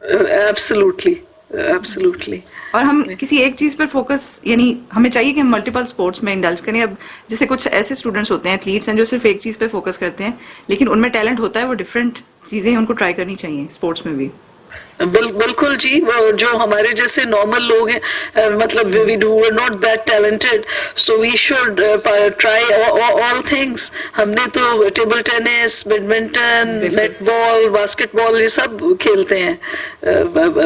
ایبسلیوٹلی. اور ہم کسی ایک چیز پر فوکس, یعنی ہمیں چاہیے کہ ہم ملٹیپل سپورٹس میں انڈلج کریں. اب جیسے کچھ ایسے اسٹوڈنٹس ہوتے ہیں, ایتھلیٹس ہیں, جو صرف ایک چیز پہ فوکس کرتے ہیں, لیکن ان میں ٹیلنٹ ہوتا ہے, وہ ڈفرینٹ چیزیں ان کو ٹرائی کرنی چاہیے اسپورٹس میں بھی. بالکل جی, جو ہمارے جیسے نارمل لوگ ہیں, مطلب we are not that talented, so we should try all things. ہم نے تو ٹیبل ٹینس, بیڈمنٹن, نیٹ بال, باسکٹ بال یہ سب کھیلتے ہیں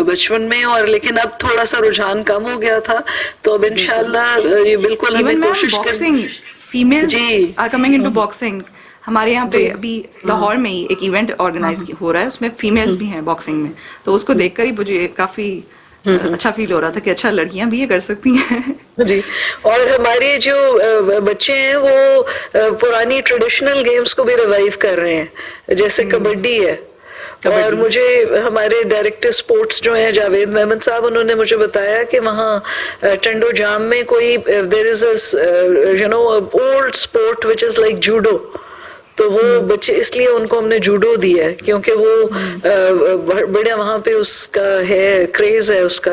بچپن میں, اور لیکن اب تھوڑا سا رجحان کم ہو گیا تھا, تو اب انشاءاللہ یہ بالکل ہمیں کوشش کریں. Females are coming into boxing. ہمارے یہاں پہ ابھی لاہور میں ہی ایک ایونٹ آرگنائز ہو رہا ہے, اس میں فیمیلز بھی ہیں باکسنگ میں, تو اس کو دیکھ کر ہی مجھے کافی اچھا فیل ہو رہا تھا کہ اچھا لڑکیاں بھی یہ کر سکتی ہیں. جی, اور ہمارے جو بچے ہیں وہ پرانی ٹریڈیشنل گیمز کو بھی ریوائیو کر رہے ہیں, جیسے کبڈی ہے. اور مجھے ہمارے ڈائریکٹر سپورٹس جو ہیں جاوید محمد صاحب, انہوں نے مجھے بتایا کہ وہاں ٹنڈو جام میں کوئی there is a old sport which is like judo. تو وہ بچے, اس لیے ان کو ہم نے جوڈو دیا ہے, کیونکہ وہ بڑے وہاں پہ اس کا ہے کریز ہے, اس کا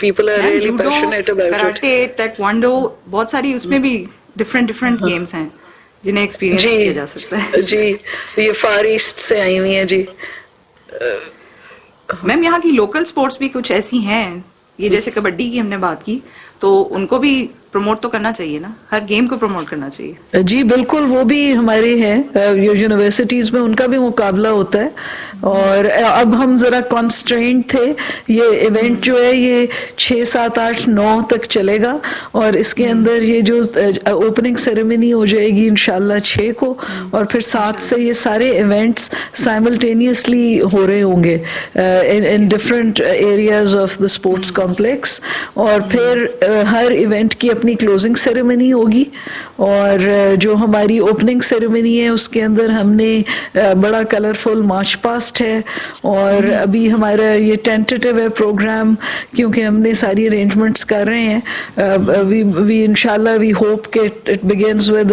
people are really passionate about it. Karate, taekwondo, بہت ساری اس میں بھی ڈفرینٹ گیمز ہیں جنہیں ایکسپیرینس کیا جا سکتا ہے. جی, یہ فار ایسٹ سے آئی ہوئی ہیں. جی میم, یہاں کی لوکل سپورٹس بھی کچھ ایسی ہیں, یہ جیسے کبڈی کی ہم نے بات کی, تو ان کو بھی پروموٹ تو کرنا چاہیے نا, ہر گیم کو پروموٹ کرنا چاہیے. جی بالکل, وہ بھی ہمارے ہیں یونیورسٹیز میں, ان کا بھی مقابلہ ہوتا ہے. اور اب ہم ذرا کانسٹرینٹ تھے, یہ ایونٹ جو ہے یہ 6, 7, 8, 9 تک چلے گا, اور اس کے اندر یہ جو اوپننگ سیریمنی ہو جائے گی انشاءاللہ 6 کو, اور پھر 7 سے یہ سارے ایونٹس سائملٹینیسلی ہو رہے ہوں گے in different areas of the sports complex. اور پھر ہر ایونٹ کی اپنی کلوزنگ سیریمنی ہوگی, اور جو ہماری اوپننگ سیریمنی ہے اس کے اندر ہم نے بڑا کلرفل مارچ پاسٹ ہے, اور ابھی ہمارا یہ ٹینٹیٹیو ہے پروگرام, کیونکہ ہم نے ساری ارینجمنٹس کر رہے ہیں. وی انشاءاللہ وی ہوپ کہ it begins with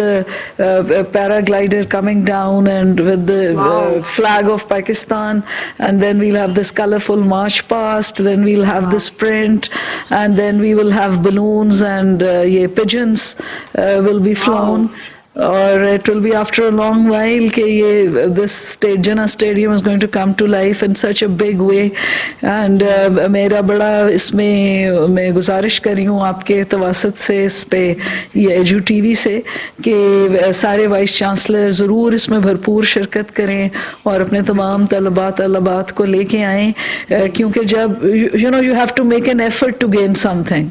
paraglider coming down and with the flag of Pakistan, and then we'll have this colorful march past, then we'll have the sprint, and then we will have balloons and pigeons will be flown. اور it will be after a long while کہ یہ this Jinnah Stadium is going to come to life in such a big way. and میرا بڑا اس میں گزارش کری ہوں آپ کے تواسط سے اس پہ یہ ایجو ٹی وی سے کہ سارے وائس چانسلر ضرور اس میں بھرپور شرکت کریں اور اپنے تمام طلبات کو لے کے آئیں, کیونکہ جب you have to make an effort to gain something.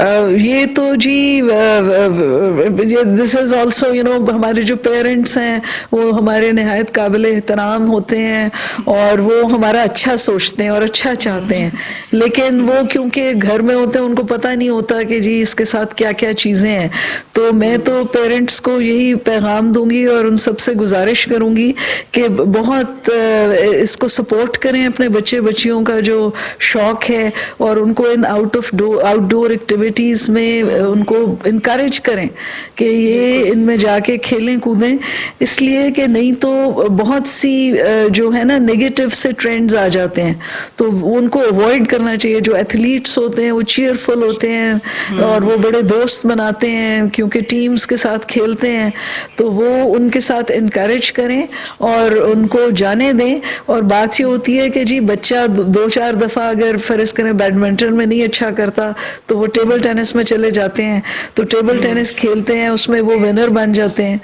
یہ تو جی دس از آلسو ہمارے جو پیرنٹس ہیں وہ ہمارے نہایت قابل احترام ہوتے ہیں اور وہ ہمارا اچھا سوچتے ہیں اور اچھا چاہتے ہیں، لیکن وہ کیونکہ گھر میں ہوتے ہیں ان کو پتہ نہیں ہوتا کہ جی اس کے ساتھ کیا کیا چیزیں ہیں. تو میں تو پیرنٹس کو یہی پیغام دوں گی اور ان سب سے گزارش کروں گی کہ بہت اس کو سپورٹ کریں اپنے بچے بچیوں کا جو شوق ہے، اور ان کو ان آؤٹ ڈور ایکٹیویٹیز میں ان کو انکریج کریں کہ یہ ان میں جا کے کھیلیں کودیں، اس لیے کہ نہیں تو بہت سی جو ہے نا نیگیٹو سے ٹرینڈز آ جاتے ہیں، تو ان کو اوائڈ کرنا چاہیے. جو ایتھلیٹس ہوتے ہیں وہ چیئرفل ہوتے ہیں اور وہ بڑے دوست بناتے ہیں کیونکہ ٹیمز کے ساتھ کھیلتے ہیں، تو وہ ان کے ساتھ انکریج کریں اور ان کو جانے دیں. اور بات یہ ہوتی ہے کہ جی بچہ 2-4 دفعہ اگر فرض کریں بیڈمنٹن میں نہیں اچھا کرتا تو وہ ٹیبل ٹینس میں چلے جاتے ہیں، تو ٹیبل ٹینس کھیلتے ہیں، اس میں وہ ونر بن جاتے ہیں.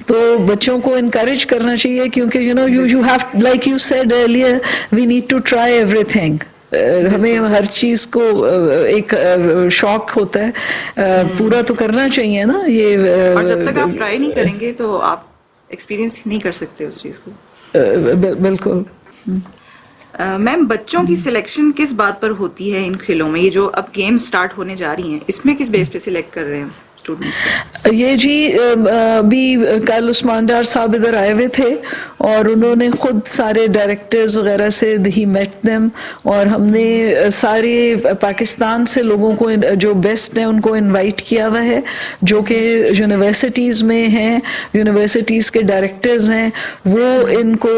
تو بچوں کو انکریج کرنا چاہیے کیونکہ you have, like you said earlier, we need to try everything. ہمیں ہر چیز کو ایک شوق ہوتا ہے، پورا تو کرنا چاہیے نا. یہ اور جب تک آپ ٹرائی نہیں کریں گے تو آپ ایکسپیرینس نہیں کر سکتے اس چیز کو. بالکل. میم بچوں کی سلیکشن کس بات پر ہوتی ہے ان کھیلوں میں؟ یہ جو اب گیم سٹارٹ ہونے جا رہی ہیں اس میں کس بیس پہ سلیکٹ کر رہے ہیں اسٹوڈنٹس؟ یہ جی ابھی کل عثمان ڈار صاحب ادھر آئے ہوئے تھے اور انہوں نے خود سارے ڈائریکٹرز وغیرہ سے ہی میٹ دیم، اور ہم نے سارے پاکستان سے لوگوں کو جو بیسٹ ہیں ان کو انوائٹ کیا ہوا ہے، جو کہ یونیورسٹیز میں ہیں، یونیورسٹیز کے ڈائریکٹرز ہیں، وہ ان کو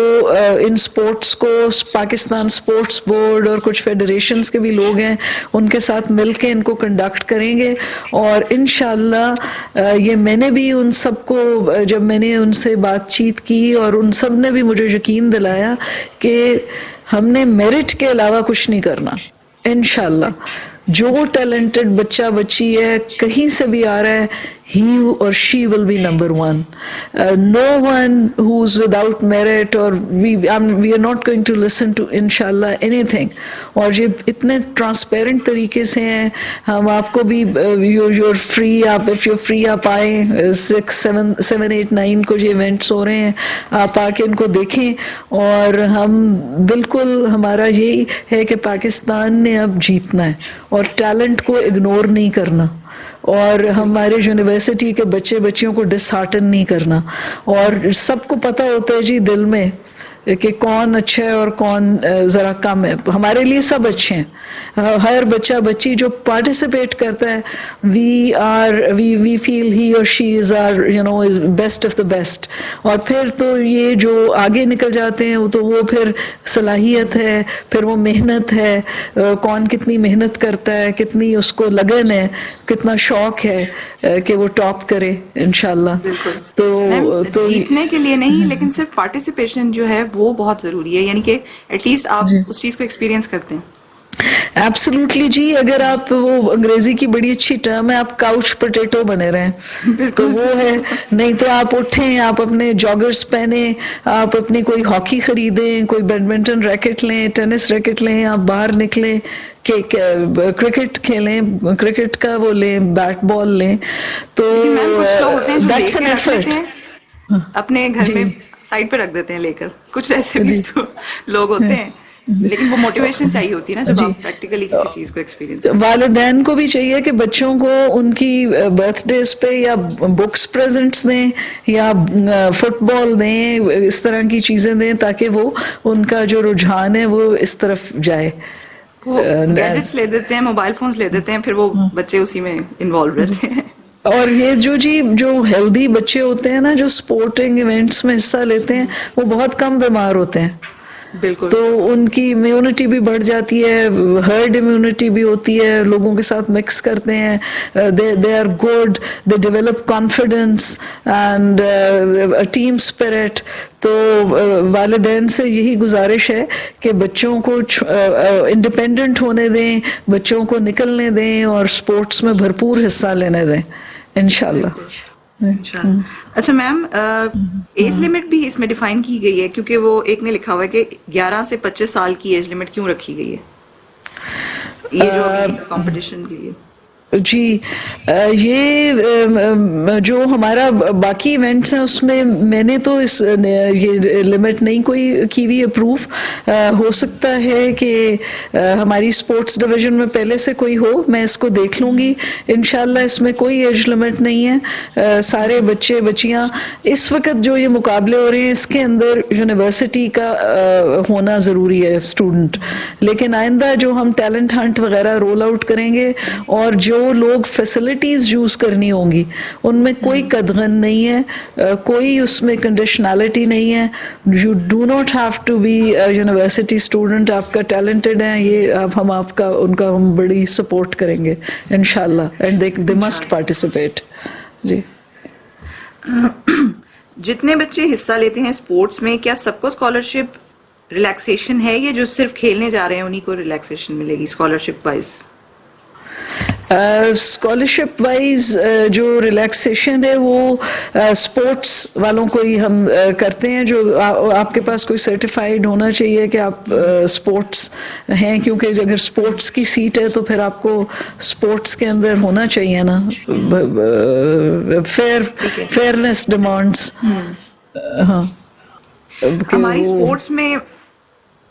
ان سپورٹس کو پاکستان سپورٹس بورڈ اور کچھ فیڈریشنز کے بھی لوگ ہیں ان کے ساتھ مل کے ان کو کنڈکٹ کریں گے. اور انشاءاللہ یہ میں نے بھی ان سب کو جب میں نے ان سے بات چیت کی اور ان سب نے بھی مجھے یقین دلایا کہ ہم نے میرٹ کے علاوہ کچھ نہیں کرنا. انشاءاللہ جو ٹیلنٹڈ بچہ بچی ہے کہیں سے بھی آ رہا ہے، he or she will be number one. No one who's without merit, or we are not going to listen to inshallah anything. اور یہ اتنے ٹرانسپیرنٹ طریقے سے ہیں، ہم آپ کو بھی you're free، آپ if you're free آپ آئیں، 6 7 8 9 کو یہ ایونٹس ہو رہے ہیں، آپ آ کے ان کو دیکھیں. اور ہم بالکل ہمارا یہی ہے کہ پاکستان نے اب جیتنا ہے اور ٹیلنٹ کو اگنور نہیں کرنا، اور ہمارے یونیورسٹی کے بچے بچیوں کو ڈس ہارٹن نہیں کرنا. اور سب کو پتہ ہوتا ہے جی دل میں کہ کون اچھا ہے اور کون ذرا کم ہے. ہمارے لیے سب اچھے ہیں، ہر بچہ بچی جو پارٹیسپیٹ کرتا ہے وی feel he or she is our best of the best. اور پھر تو یہ جو آگے نکل جاتے ہیں تو وہ پھر صلاحیت ہے، پھر وہ محنت ہے، کون کتنی محنت کرتا ہے، کتنی اس کو لگن ہے، کتنا شوق ہے کہ وہ ٹاپ کرے انشاءاللہ. تو جیتنے کے لیے نہیں لیکن صرف پارٹیسپیشن جو ہے وہ بہت ضروری ہے، یعنی کہ ایٹ لیسٹ آپ اس چیز کو ایکسپیرینس کرتے ہیں. ایبسلوٹلی جی. اگر آپ وہ انگریزی کی بڑی اچھی ٹرم ہے، آپ کاؤچ پوٹیٹو بنے رہے تو وہ ہے. نہیں تو آپ اٹھیں، آپ اپنے جاگرز پہنیں، آپ اپنی کوئی ہاکی خریدیں، کوئی بیڈمنٹن ریکٹ لیں، ٹینس ریکٹ لیں، آپ باہر نکلیں، کرکٹ کھیلیں، کرکٹ کا وہ لیں، بیٹ بال لیں. تو دیٹس این ایفرٹ. اپنے گھر میں سائڈ پہ رکھ دیتے ہیں لے کر، کچھ ایسے بھی لوگ ہوتے ہیں، لیکن وہ موٹیویشن چاہیے ہوتی ہے نا جب آپ پریکٹیکلی کسی چیز کو ایکسپیرینس. والدین کو بھی چاہیے کہ بچوں کو ان کی برتھ ڈیز پہ یا بکس پریزنٹس دیں یا فٹ بال دیں، اس طرح کی چیزیں دیں تاکہ وہ ان کا جو رجحان ہے وہ اس طرف جائے. وہ گیجٹس لے دیتے ہیں، موبائل فونز لے دیتے ہیں، پھر وہ بچے اسی میں انوالو رہتے ہیں. اور یہ جو ہیلدی بچے ہوتے ہیں نا، جو سپورٹنگ ایونٹس میں حصہ لیتے ہیں، وہ بہت کم بیمار ہوتے ہیں. بالکل. تو ان کی امیونٹی بھی بڑھ جاتی ہے، ہرڈ امیونٹی بھی ہوتی ہے، لوگوں کے ساتھ مکس کرتے ہیں، they are good, they develop confidence and team spirit. تو والدین سے یہی گزارش ہے کہ بچوں کو انڈیپینڈنٹ ہونے دیں، بچوں کو نکلنے دیں اور سپورٹس میں بھرپور حصہ لینے دیں انشاءاللہ. اچھا میم، ایج لمٹ بھی اس میں ڈیفائن کی گئی ہے، کیونکہ وہ ایک نے لکھا ہوا ہے کہ 11 سے 25 سال کی ایج لمٹ کیوں رکھی گئی ہے یہ جو کمپٹیشن کے لیے؟ جی یہ جو ہمارا باقی ایونٹس ہیں اس میں میں نے تو اس یہ لمٹ نہیں کوئی کی ہوئی اپروو. ہو سکتا ہے کہ ہماری اسپورٹس ڈویژن میں پہلے سے کوئی ہو, میں اس کو دیکھ لوں گی. انشاءاللہ اس میں کوئی ایج لمٹ نہیں ہے. سارے بچے بچیاں اس وقت جو یہ مقابلے ہو رہے ہیں اس کے اندر یونیورسٹی کا ہونا ضروری ہے اسٹوڈنٹ, لیکن آئندہ جو ہم ٹیلنٹ ہنٹ وغیرہ رول آؤٹ کریں گے اور جو لوگ فیسلٹیز یوز کرنی ہوں گی ان میں کوئی قدغن نہیں ہے, کوئی اس میں کنڈیشنالٹی نہیں ہے. You do not have to be university student. آپ کا ٹیلنٹڈ ہیں یہ ہم آپ کا ان کا ہم بڑی سپورٹ کریں گے انشاءاللہ, اینڈ دے مسٹ پارٹیسپیٹ. جی جتنے بچے حصہ لیتے ہیں اسپورٹس میں, کیا سب کو اسکالرشپ ریلیکسیشن ہے یا جو صرف کھیلنے جا رہے ہیں انہیں کو ریلیکسیشن ملے گی اسکالرشپ وائز؟ اسکالرشپ وائز جو ریلیکسیشن ہے وہ اسپورٹس والوں کو ہی ہم کرتے ہیں. جو آپ کے پاس کوئی سرٹیفائیڈ ہونا چاہیے کہ آپ اسپورٹس ہیں, کیونکہ اگر اسپورٹس کی سیٹ ہے تو پھر آپ کو اسپورٹس کے اندر ہونا چاہیے نا. Fairness demands. ہاں ہماری اسپورٹس میں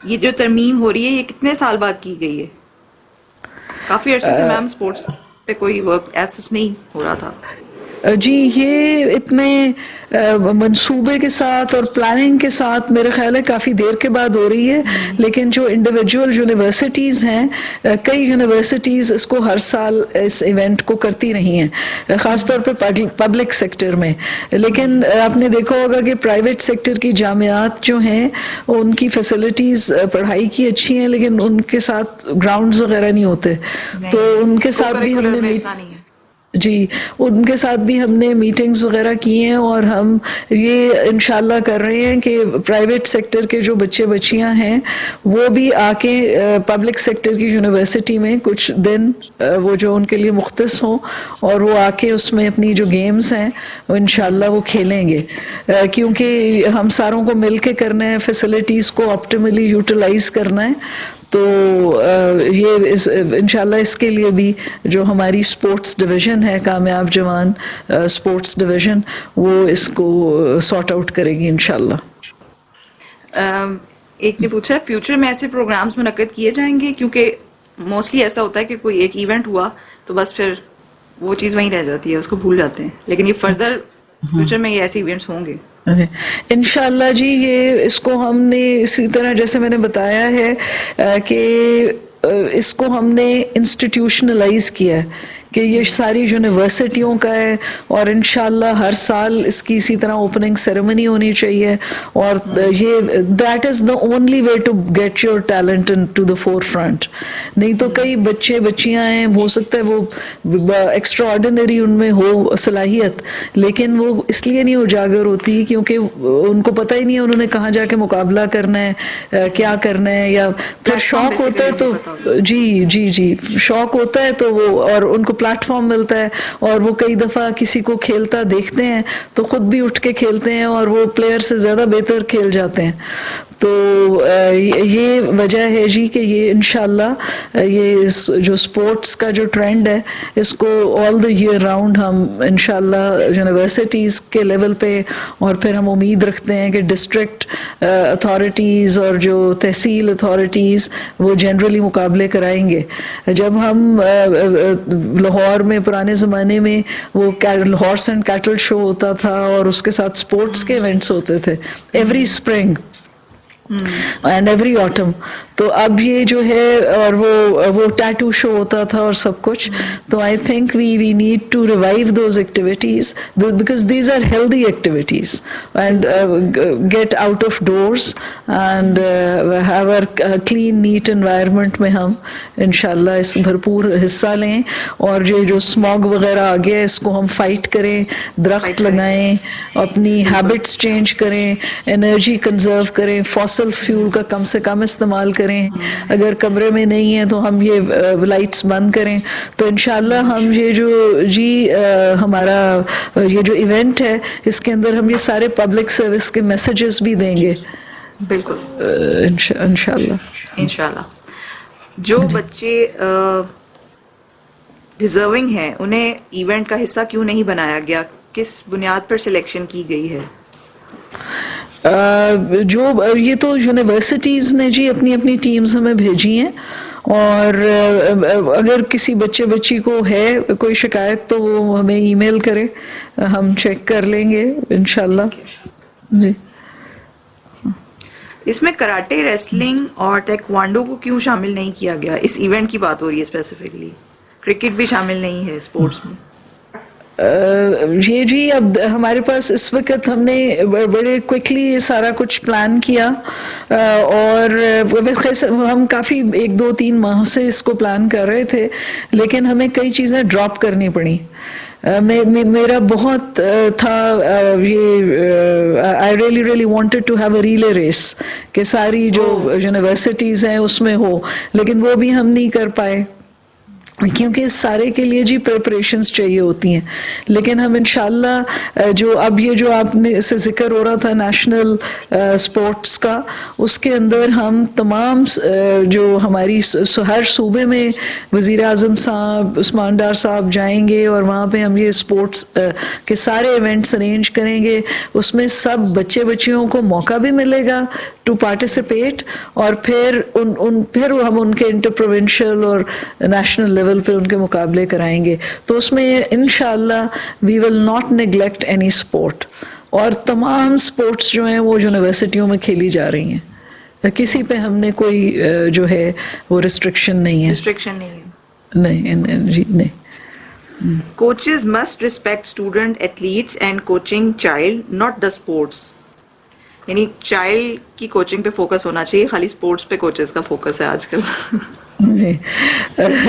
یہ جو ترمیم ہو رہی ہے یہ کتنے سال بعد کی گئی ہے؟ کافی عرصے سے میم اسپورٹس پہ کوئی ورک ایسا نہیں ہو رہا تھا. جی یہ اتنے منصوبے کے ساتھ اور پلاننگ کے ساتھ میرے خیال ہے کافی دیر کے بعد ہو رہی ہے, لیکن جو انڈیویجول یونیورسٹیز ہیں, کئی یونیورسٹیز اس کو ہر سال اس ایونٹ کو کرتی رہی ہیں, خاص طور پہ پبلک سیکٹر میں. لیکن آپ نے دیکھا ہوگا کہ پرائیویٹ سیکٹر کی جامعات جو ہیں ان کی فیسلٹیز پڑھائی کی اچھی ہیں, لیکن ان کے ساتھ گراؤنڈز وغیرہ نہیں ہوتے, تو ان کے ساتھ بھی ہم نے جی ان کے ساتھ بھی ہم نے میٹنگز وغیرہ کی ہیں, اور ہم یہ انشاءاللہ کر رہے ہیں کہ پرائیویٹ سیکٹر کے جو بچے بچیاں ہیں وہ بھی آ کے پبلک سیکٹر کی یونیورسٹی میں کچھ دن وہ جو ان کے لیے مختص ہوں, اور وہ آ کے اس میں اپنی جو گیمز ہیں وہ انشاءاللہ وہ کھیلیں گے, کیونکہ ہم ساروں کو مل کے کرنا ہے, فیسلٹیز کو آپٹیملی یوٹیلائز کرنا ہے. تو یہ انشاءاللہ اس کے لیے بھی جو ہماری اسپورٹس ڈویژن ہے, کامیاب جوان اسپورٹس ڈویژن, وہ اس کو سارٹ آؤٹ کرے گی انشاءاللہ. ایک نے پوچھا فیوچر میں ایسے پروگرامز منعقد کیے جائیں گے, کیونکہ موسٹلی ایسا ہوتا ہے کہ کوئی ایک ایونٹ ہوا تو بس پھر وہ چیز وہیں رہ جاتی ہے, اس کو بھول جاتے ہیں, لیکن یہ فردر فیوچر میں یہ ایسے ایونٹس ہوں گے انشاءاللہ. جی یہ اس کو ہم نے اسی طرح جیسے میں نے بتایا ہے کہ اس کو ہم نے انسٹیٹیوشنلائز کیا ہے کہ یہ ساری یونیورسٹیوں کا ہے, اور انشاءاللہ ہر سال اس کی اسی طرح اوپننگ سیریمنی ہونی چاہیے, اور یہ that is the only way to get your talent to the forefront. نہیں تو کئی بچے بچیاں ہیں, ہو سکتا ہے وہ ایکسٹرا آرڈینری ان میں ہو صلاحیت, لیکن وہ اس لیے نہیں اجاگر ہوتی کیونکہ ان کو پتہ ہی نہیں ہے انہوں نے کہاں جا کے مقابلہ کرنا ہے, کیا کرنا ہے, یا پھر شوق ہوتا ہے تو جی جی جی شوق ہوتا ہے تو وہ, اور ان کو پلیٹ فارم ملتا ہے, اور وہ کئی دفعہ کسی کو کھیلتا دیکھتے ہیں تو خود بھی اٹھ کے کھیلتے ہیں, اور وہ پلیئر سے زیادہ بہتر کھیل جاتے ہیں. تو یہ وجہ ہے جی کہ یہ انشاءاللہ یہ جو سپورٹس کا جو ٹرینڈ ہے اس کو آل دا ایئر راؤنڈ ہم انشاءاللہ یونیورسٹیز کے لیول پہ, اور پھر ہم امید رکھتے ہیں کہ ڈسٹرکٹ اتھارٹیز اور جو تحصیل اتھارٹیز وہ جنرلی مقابلے کرائیں گے. جب ہم لاہور میں پرانے زمانے میں وہ ہارس اینڈ کیٹل شو ہوتا تھا, اور اس کے ساتھ سپورٹس کے ایونٹس ہوتے تھے every spring and every autumn, تو اب یہ جو ہے, اور وہ ٹیٹو شو ہوتا تھا اور سب کچھ, تو I think we need to revive those activities because these are healthy activities, and get out of doors and have a clean neat environment میں ہم انشاءاللہ اس بھرپور حصہ لیں, اور جو اسموگ وغیرہ آ گیا اس کو ہم فائٹ کریں, درخت لگائیں, اپنی ہیبٹس چینج کریں, انرجی کنزرو کریں, فاسل فیول کا کم سے کم استعمال کریں, اگر کمرے میں نہیں ہے تو ہم یہ لائٹس بند کریں. تو انشاءاللہ ہم یہ جو جی ہمارا یہ جو ایونٹ ہے اس کے اندر ہم یہ سارے پبلک سروس کے میسیجز بھی دیں گے. بالکل انشاءاللہ. جو بچے ڈیزرونگ ہیں انہیں ایونٹ کا حصہ کیوں نہیں بنایا گیا؟ کس بنیاد پر سلیکشن کی گئی ہے؟ جو یہ تو یونیورسٹیز نے جی اپنی اپنی ٹیمز ہمیں بھیجی ہیں، اور اگر کسی بچے بچی کو ہے کوئی شکایت تو وہ ہمیں ای میل کرے، ہم چیک کر لیں گے انشاءاللہ. جی اس میں کراٹے، ریسلنگ اور ٹیکوانڈو کو کیوں شامل نہیں کیا گیا؟ اس ایونٹ کی بات ہو رہی ہے اسپیسیفکلی. کرکٹ بھی شامل نہیں ہے اسپورٹس میں. یہ جی اب ہمارے پاس اس وقت ہم نے بڑے کوئکلی یہ سارا کچھ پلان کیا، اور ہم کافی 1-2-3 ماہ سے اس کو پلان کر رہے تھے، لیکن ہمیں کئی چیزیں ڈراپ کرنی پڑی. میرا بہت تھا یہ I really wanted to have a relay race کہ ساری جو یونیورسٹیز ہیں اس میں ہو، لیکن وہ بھی ہم نہیں کر پائے کیونکہ اس سارے کے لیے جی پریپریشنز چاہیے ہوتی ہیں. لیکن ہم انشاءاللہ جو اب یہ جو آپ نے سے ذکر ہو رہا تھا نیشنل سپورٹس کا، اس کے اندر ہم تمام جو ہماری ہر صوبے میں وزیر اعظم صاحب، عثمان ڈار صاحب جائیں گے اور وہاں پہ ہم یہ سپورٹس کے سارے ایونٹس ارینج کریں گے. اس میں سب بچے بچیوں کو موقع بھی ملے گا ٹو پارٹیسپیٹ، اور پھر ہم ان کے انٹر پروونشل اور نیشنل لیول پہ ان کے مقابلے کرائیں گے. تو اس میں انشاءاللہ we will not neglect any sport, اور تمام اسپورٹس جو ہیں وہ یونیورسٹیوں میں کھیلی جا رہی ہیں. کسی پہ ہم نے کوئی جو ہے وہ ریسٹرکشن نہیں ہے. ریسٹرکشن نہیں ہے. نہیں جی نہیں. Coaches must respect student athletes and coaching child not the sports. یعنی چائلڈ کی کوچنگ پہ فوکس ہونا چاہیے، خالی اسپورٹس پہ کوچز کا فوکس ہے آج کل.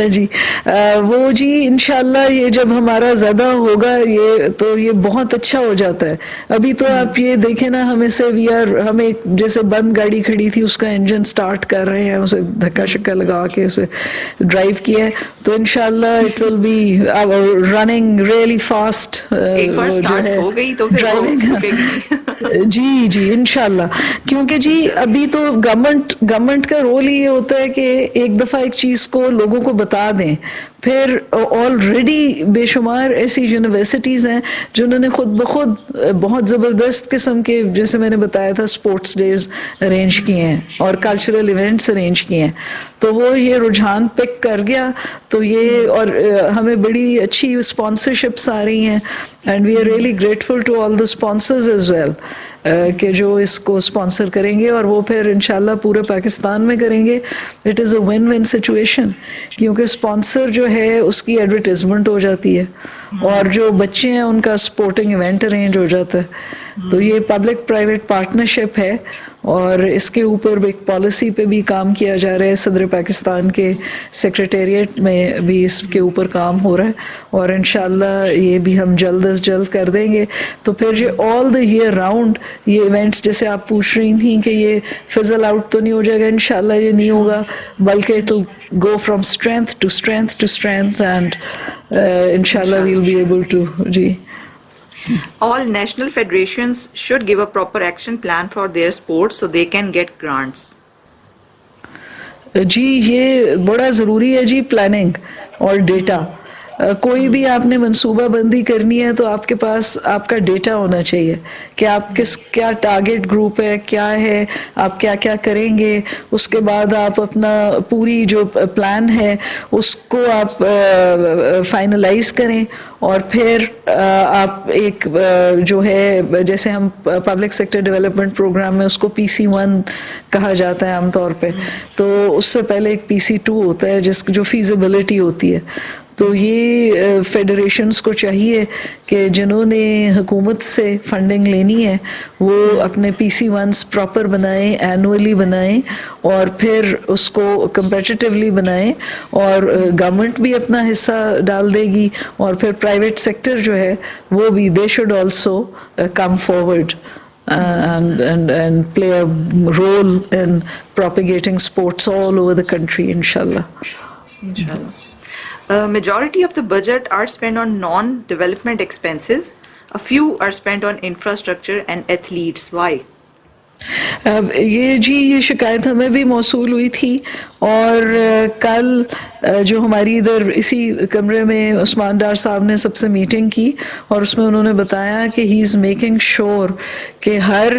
جی وہ جی انشاءاللہ یہ جب ہمارا زیادہ ہوگا یہ بہت اچھا ہو جاتا ہے. ابھی تو آپ یہ دیکھیں نا، ہمیں جیسے بند گاڑی کھڑی تھی اس کا انجن سٹارٹ کر رہے ہیں، اسے دھکا شکا لگا کے اسے ڈرائیو کیا ہے، تو انشاءاللہ it will be running really fast. ایک بار سٹارٹ ہو گئی تو پھر جی انشاءاللہ. کیونکہ جی ابھی تو گورنمنٹ کا رول یہ ہوتا ہے کہ ایک دفعہ ایک چیز کو لوگوں کو بتا دیں. پھر آلریڈی بے شمار ایسی یونیورسٹیز ہیں جنہوں نے خود بخود بہت زبردست قسم کے، جیسے میں نے بتایا تھا، اسپورٹس ڈیز ارینج کیے ہیں اور کلچرل ایونٹس ارینج کیے ہیں. تو وہ یہ رجحان پک کر گیا، تو یہ اور ہمیں بڑی اچھی اسپانسرشپس آ رہی ہیں، and we are really grateful to all the sponsors as well کہ جو اس کو اسپانسر کریں گے، اور وہ پھر انشاءاللہ پورے پاکستان میں کریں گے. It is a one one situation, کیونکہ اسپانسر جو ہے اس کی ایڈورٹیزمنٹ ہو جاتی ہے، اور جو بچے ہیں ان کا سپورٹنگ ایونٹ ارینج ہو جاتا ہے. تو یہ پبلک پرائیویٹ پارٹنرشپ ہے، اور اس کے اوپر ایک پالیسی پہ بھی کام کیا جا رہا ہے. صدر پاکستان کے سیکریٹریٹ میں بھی اس کے اوپر کام ہو رہا ہے، اور انشاءاللہ یہ بھی ہم جلد از جلد کر دیں گے. تو پھر یہ آل دا ایئر راؤنڈ یہ ایونٹس، جیسے آپ پوچھ رہی تھیں کہ یہ فزل آؤٹ تو نہیں ہو جائے گا، انشاءاللہ یہ نہیں ہوگا، بلکہ it will go from strength to strength to strength, and انشاءاللہ we will be able to. جی All national federations should give a proper action plan for their sports so they can get grants. جی یہ بڑا ضروری ہے جی، planning اور data. کوئی بھی آپ نے منصوبہ بندی کرنی ہے تو آپ کے پاس آپ کا ڈیٹا ہونا چاہیے کہ آپ کیا ٹارگٹ گروپ ہے، کیا ہے، آپ کیا کیا کریں گے. اس کے بعد آپ اپنا پوری جو پلان ہے اس کو آپ فائنلائز کریں، اور پھر آپ ایک جو ہے، جیسے ہم پبلک سیکٹر ڈیولپمنٹ پروگرام میں اس کو PC1 کہا جاتا ہے عام طور پہ، تو اس سے پہلے ایک PC2 ہوتا ہے جس جو فیزیبلٹی ہوتی ہے. تو یہ فیڈریشنز کو چاہیے کہ جنہوں نے حکومت سے فنڈنگ لینی ہے وہ اپنے PC1s پراپر بنائیں، اینولی بنائیں، اور پھر اس کو کمپیٹیٹیولی بنائیں، اور گورنمنٹ بھی اپنا حصہ ڈال دے گی، اور پھر پرائیویٹ سیکٹر جو ہے وہ بھی they should also come forward and play a role in propagating sports all over the country, inshallah. Majority of the budget are spent on non-development expenses. A few are spent on infrastructure and athletes. Why? اب یہ شکایت ہمیں بھی موصول ہوئی تھی، اور کل جو ہماری ادھر اسی کمرے میں عثمان ڈار صاحب نے سب سے میٹنگ کی، اور اس میں انہوں نے بتایا کہ ہی از میکنگ شور کہ ہر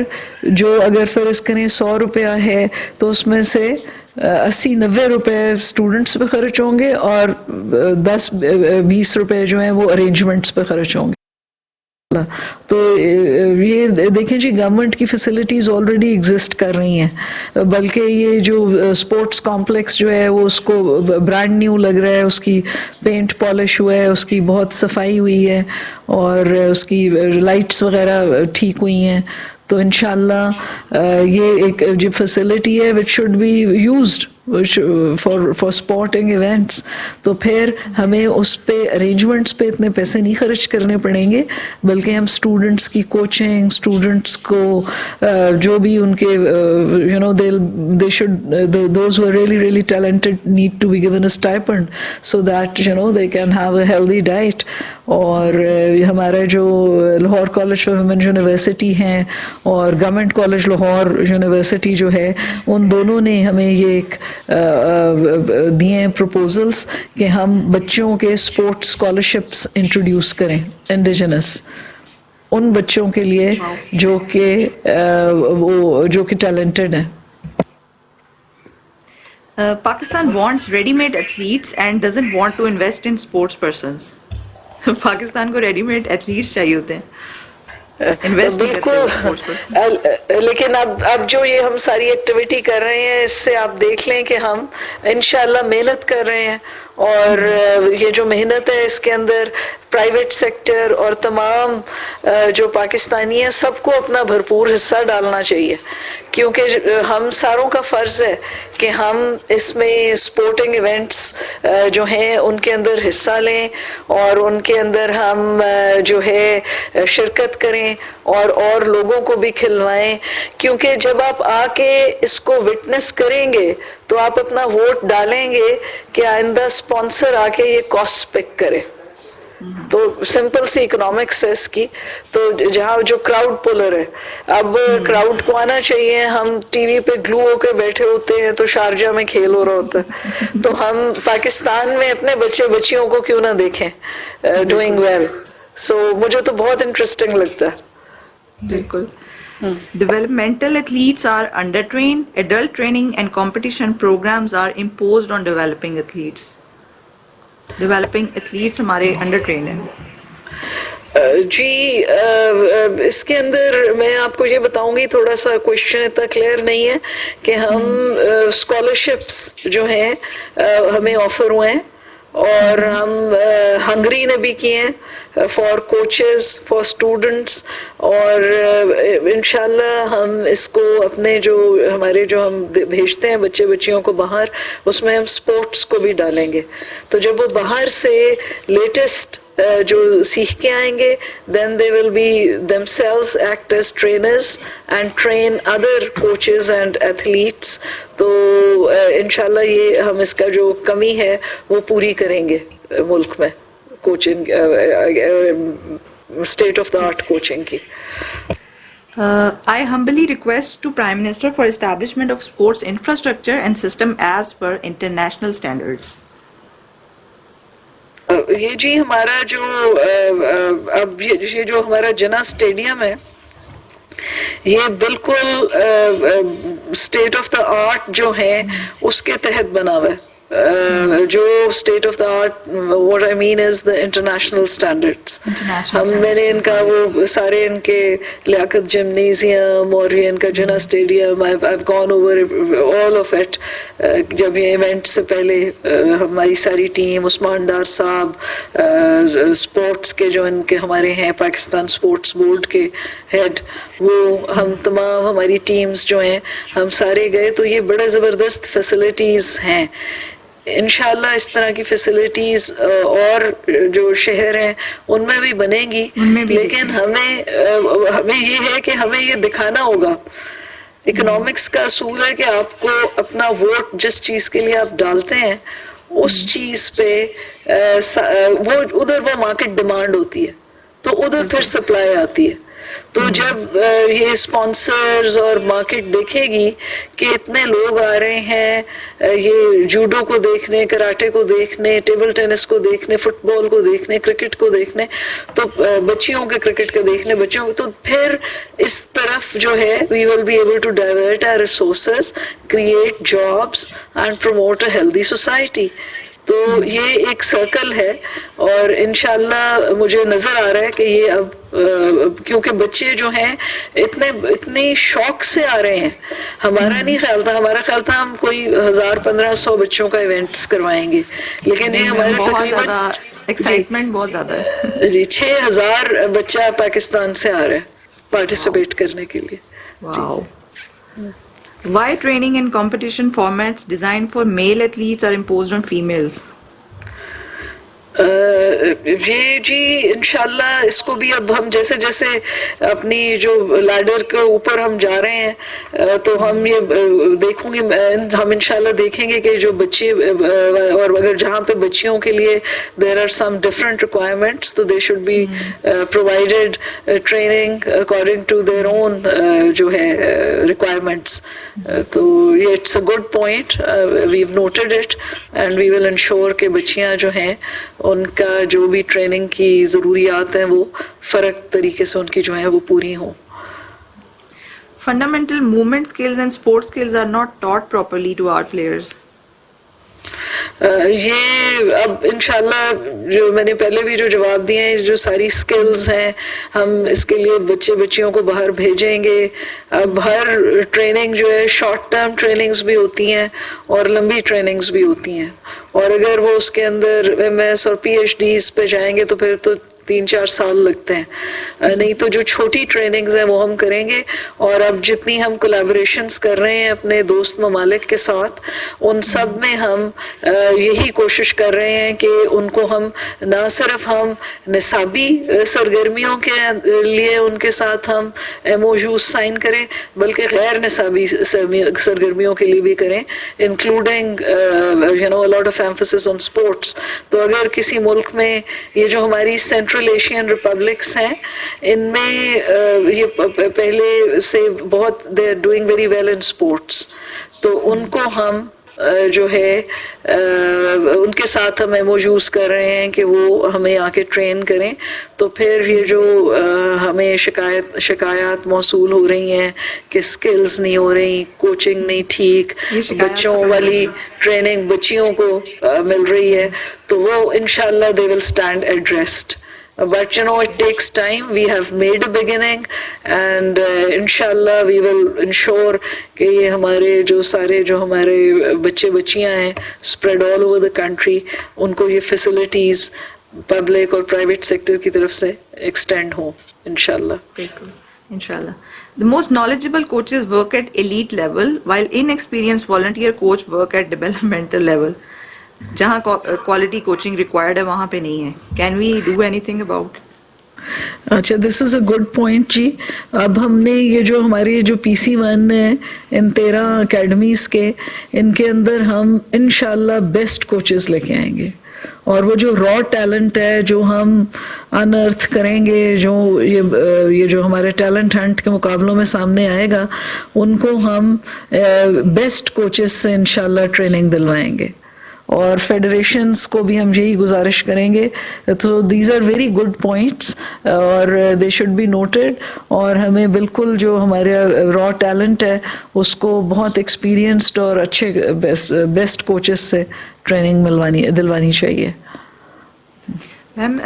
جو اگر فرض کریں 100 روپیہ ہے تو اس میں سے 80-90 روپے اسٹوڈنٹس پہ خرچ ہوں گے، اور 10-20 روپے جو ہیں وہ ارینجمنٹس پہ خرچ ہوں گے. تو یہ دیکھیں جی، گورنمنٹ کی فیسلٹیز آلریڈی ایگزسٹ کر رہی ہیں، بلکہ یہ جو اسپورٹس کمپلیکس جو ہے وہ اس کو برانڈ نیو لگ رہا ہے، اس کی پینٹ پالش ہوا ہے، اس کی بہت صفائی ہوئی ہے، اور اس کی لائٹس وغیرہ ٹھیک ہوئی ہیں. تو انشاءاللہ یہ ایک جو فیسلٹی ہے which should be used for sporting events. تو پھر ہمیں اس پہ ارینجمنٹس پہ اتنے پیسے نہیں خرچ کرنے پڑیں گے، بلکہ ہم اسٹوڈنٹس کی کوچنگ، اسٹوڈنٹس کو جو بھی ان کے they should, those who are really talented need to be given a stipend so that they can have a healthy diet. اور ہمارا جو Lahore college for women university ہیں اور گورنمنٹ کالج لاہور یونیورسٹی جو ہے، ان دونوں نے ہمیں یہ ایک دیے ہیں پروپوزلس کہ ہم بچوں کے اسپورٹس اسکالرشپس انٹروڈیوس کریں انڈیجنس، ان بچوں کے لیے جو کہ ٹیلنٹڈ ہیں. Pakistan wants ready-made athletes and doesn't want to invest in sports persons. Pakistan کو ریڈی میڈ ایتھلیٹس چاہیے ہوتے ہیں، بالکل. لیکن اب جو یہ ہم ساری ایکٹیویٹی کر رہے ہیں، اس سے آپ دیکھ لیں کہ ہم انشاءاللہ محنت کر رہے ہیں، اور یہ جو محنت ہے اس کے اندر پرائیویٹ سیکٹر اور تمام جو پاکستانی ہیں سب کو اپنا بھرپور حصہ ڈالنا چاہیے، کیونکہ ہم ساروں کا فرض ہے کہ ہم اس میں اسپورٹنگ ایونٹس جو ہیں ان کے اندر حصہ لیں، اور ان کے اندر ہم جو ہے شرکت کریں اور لوگوں کو بھی کھلوائیں. کیونکہ جب آپ آ کے اس کو وٹنس کریں گے تو آپ اپنا ووٹ ڈالیں گے کہ آئندہ اسپانسر آ کے یہ کاسٹ پک کرے. تو سمپل سی اکنامکس ہے اس کی. تو جہاں جو کراؤڈ پولر ہے، اب کراؤڈ کو آنا چاہیے. ہم ٹی وی پہ گلو ہو کے بیٹھے ہوتے ہیں تو شارجہ میں کھیل ہو رہا ہوتا ہے، تو ہم پاکستان میں اپنے بچے بچیوں کو کیوں نہ دیکھیں ڈوئنگ ویل. سو مجھے تو بہت انٹرسٹنگ لگتا ہے. بالکل. Developmental athletes are undertrained. Adult training and competition programs are imposed on developing athletes. Developing athletes ہمارے undertrained ہیں. جی اس کے اندر میں آپ کو یہ بتاؤں گی، تھوڑا سا کوشچن اتنا کلیئر نہیں ہے کہ ہم اسکالرشپس جو ہیں ہمیں آفر ہوئے ہیں، اور ہم ہنگری نے بھی کیے ہیں فار کوچز، فار اسٹوڈنٹس، اور انشاءاللہ ہم اس کو اپنے جو ہمارے جو ہم بھیجتے ہیں بچے بچیوں کو باہر، اس میں ہم اسپورٹس کو بھی ڈالیں گے. تو جب وہ باہر سے لیٹسٹ جو سیکھ کے آئیں گے، then they will be themselves act as trainers and train other coaches and athletes. تو انشاءاللہ یہ ہم اس کا جو کمی ہے وہ پوری کریں گے ملک میں coaching, state of the art coaching کی. I humbly request to Prime Minister for establishment of sports infrastructure and system as per international standards. یہ جی ہمارا جو اب یہ جو ہمارا جنا اسٹیڈیم ہے، یہ بالکل اسٹیٹ آف دا آرٹ جو ہے اس کے تحت بنا ہوا ہے. جو state of the art what I mean is the international standards. میں نے ان کا وہ سارے ان کے لیاقت جمنیزیم اور یہ ان کا جنا stadium I've gone over all of it. جب یہ ایونٹ سے پہلے ہماری ساری ٹیم، عثمان ڈار صاحب اسپورٹس کے جو ان کے ہمارے ہیں پاکستان اسپورٹس بورڈ کے ہیڈ، وہ ہم تمام ہماری ٹیمز جو ہیں ہم سارے گئے. تو یہ بڑا زبردست فیسلٹیز ہیں. انشاءاللہ اس طرح کی فیسلٹیز اور جو شہر ہیں ان میں بھی بنیں گی، لیکن ہمیں یہ ہے کہ ہمیں یہ دکھانا ہوگا. اکنامکس کا اصول ہے کہ آپ کو اپنا ووٹ جس چیز کے لیے آپ ڈالتے ہیں اس چیز پہ وہ ادھر وہ مارکیٹ ڈیمانڈ ہوتی ہے، تو ادھر پھر سپلائی آتی ہے. تو جب یہ اسپانسرز اور مارکیٹ دیکھے گی کہ اتنے لوگ آ رہے ہیں یہ جوڈو کو دیکھنے، کراٹے کو دیکھنے، ٹیبل ٹینس کو دیکھنے، فٹ بال کو دیکھنے، کرکٹ کو دیکھنے، تو بچیوں کے کرکٹ کو دیکھنے، بچوں کو، تو پھر اس طرف جو ہے we will be able to divert our resources, create jobs and promote a healthy society. تو یہ ایک سرکل ہے اور انشاءاللہ مجھے نظر آ رہا ہے کہ یہ اب کیونکہ بچے جو ہیں اتنے شوق سے آ رہے ہیں. ہمارا نہیں خیال تھا، ہمارا خیال تھا ہم کوئی 1000-1500 بچوں کا ایونٹس کروائیں گے، لیکن یہ ہمارے تقریباً ایکسائٹمنٹ بہت زیادہ ہے جی 6000 بچہ پاکستان سے آ رہا ہے پارٹیسپیٹ کرنے کے لیے. Wow. Why training and competition formats designed for male athletes are imposed on females? یہ جی انشاءاللہ اس کو بھی اب ہم جیسے جیسے اپنی جو لیڈر کے اوپر ہم جا رہے ہیں تو ہم یہ دیکھوں گے، ہم انشاءاللہ دیکھیں گے کہ جو بچے، اور اگر جہاں پہ بچیوں کے لیے there are some different requirements تو they should be provided training according to their own جو ہے requirements. تو یہ it's a good point, we've noted it and we will ensure کہ بچیاں جو ہیں ان کا جو بھی ٹریننگ کی ضروریات ہیں وہ فرق طریقے سے ان کی جو ہیں وہ پوری ہوں. Fundamental movement skills and sport skills are not taught properly to our players. یہ اب انشاءاللہ جو میں نے پہلے بھی جو جواب دیے ہیں، جو ساری سکلز ہیں ہم اس کے لیے بچیوں کو باہر بھیجیں گے. اب ہر ٹریننگ جو ہے شارٹ ٹرم ٹریننگز بھی ہوتی ہیں اور لمبی ٹریننگز بھی ہوتی ہیں، اور اگر وہ اس کے اندر ایم ایس اور پی ایچ ڈیز پہ جائیں گے تو پھر تو 3-4 سال لگتے ہیں. نہیں تو جو چھوٹی ٹریننگز ہیں وہ ہم کریں گے. اور اب جتنی ہم کولیبوریشنز کر رہے ہیں اپنے دوست ممالک کے ساتھ، ان سب میں ہم یہی کوشش کر رہے ہیں کہ ان کو ہم نہ صرف ہم نصابی سرگرمیوں کے لیے ان کے ساتھ ہم ایم او یو سائن کریں، بلکہ غیر نصابی سرگرمیوں کے لیے بھی کریں، including a lot of emphasis on sports. تو اگر کسی ملک میں یہ جو ہماری سینٹرل ایشین ریپبلکس ہیں ان میں یہ پہلے سے بہت they are doing very well in sports، تو ان کو ہم جو ہے ان کے ساتھ ہم ایم او یوز کر رہے ہیں کہ وہ ہمیں آ کے ٹرین کریں. تو پھر یہ جو ہمیں شکایات موصول ہو رہی ہیں کہ سکلز نہیں ہو رہی، کوچنگ نہیں ٹھیک، بچوں والی ٹریننگ بچیوں کو مل رہی ہے، تو وہ انشاءاللہ they will stand addressed. But it takes time. We have made a beginning and inshallah we will ensure کہ یہ ہمارے جو سارے جو ہمارے بچے بچیاں ہیں spread all over the country، ان کو یہ facilities پبلک اور پرائیویٹ سیکٹر کی طرف سے ایکسٹینڈ ہوں انشاءاللہ. بالکل انشاءاللہ. The most knowledgeable coaches work at elite level while inexperienced volunteer coach work at developmental level. جہاں کوالٹی کوچنگ ریکوائرڈ ہے وہاں پہ نہیں ہے. Can we do anything about? اچھا، this is a good point جی. اب ہم نے یہ جو ہماری جو PC1 ہے ان 13 اکیڈمیز کے، ان کے اندر ہم انشاءاللہ بیسٹ کوچز لے کے آئیں گے، اور وہ جو را ٹیلنٹ ہے جو ہم انرتھ کریں گے، جو یہ جو ہمارے ٹیلنٹ ہنٹ کے مقابلوں میں سامنے آئے گا، ان کو ہم بیسٹ کوچز سے انشاءاللہ ٹریننگ دلوائیں گے. اور فیڈریشنز کو بھی ہم یہی گزارش کریں گے. تو these are very good points اور دے شوڈ بی نوٹڈ. اور ہمیں بالکل جو ہمارے را ٹیلنٹ ہے اس کو بہت ایکسپیرینسڈ اور اچھے بیسٹ کوچز سے ٹریننگ دلوانی چاہیے. Ma'am,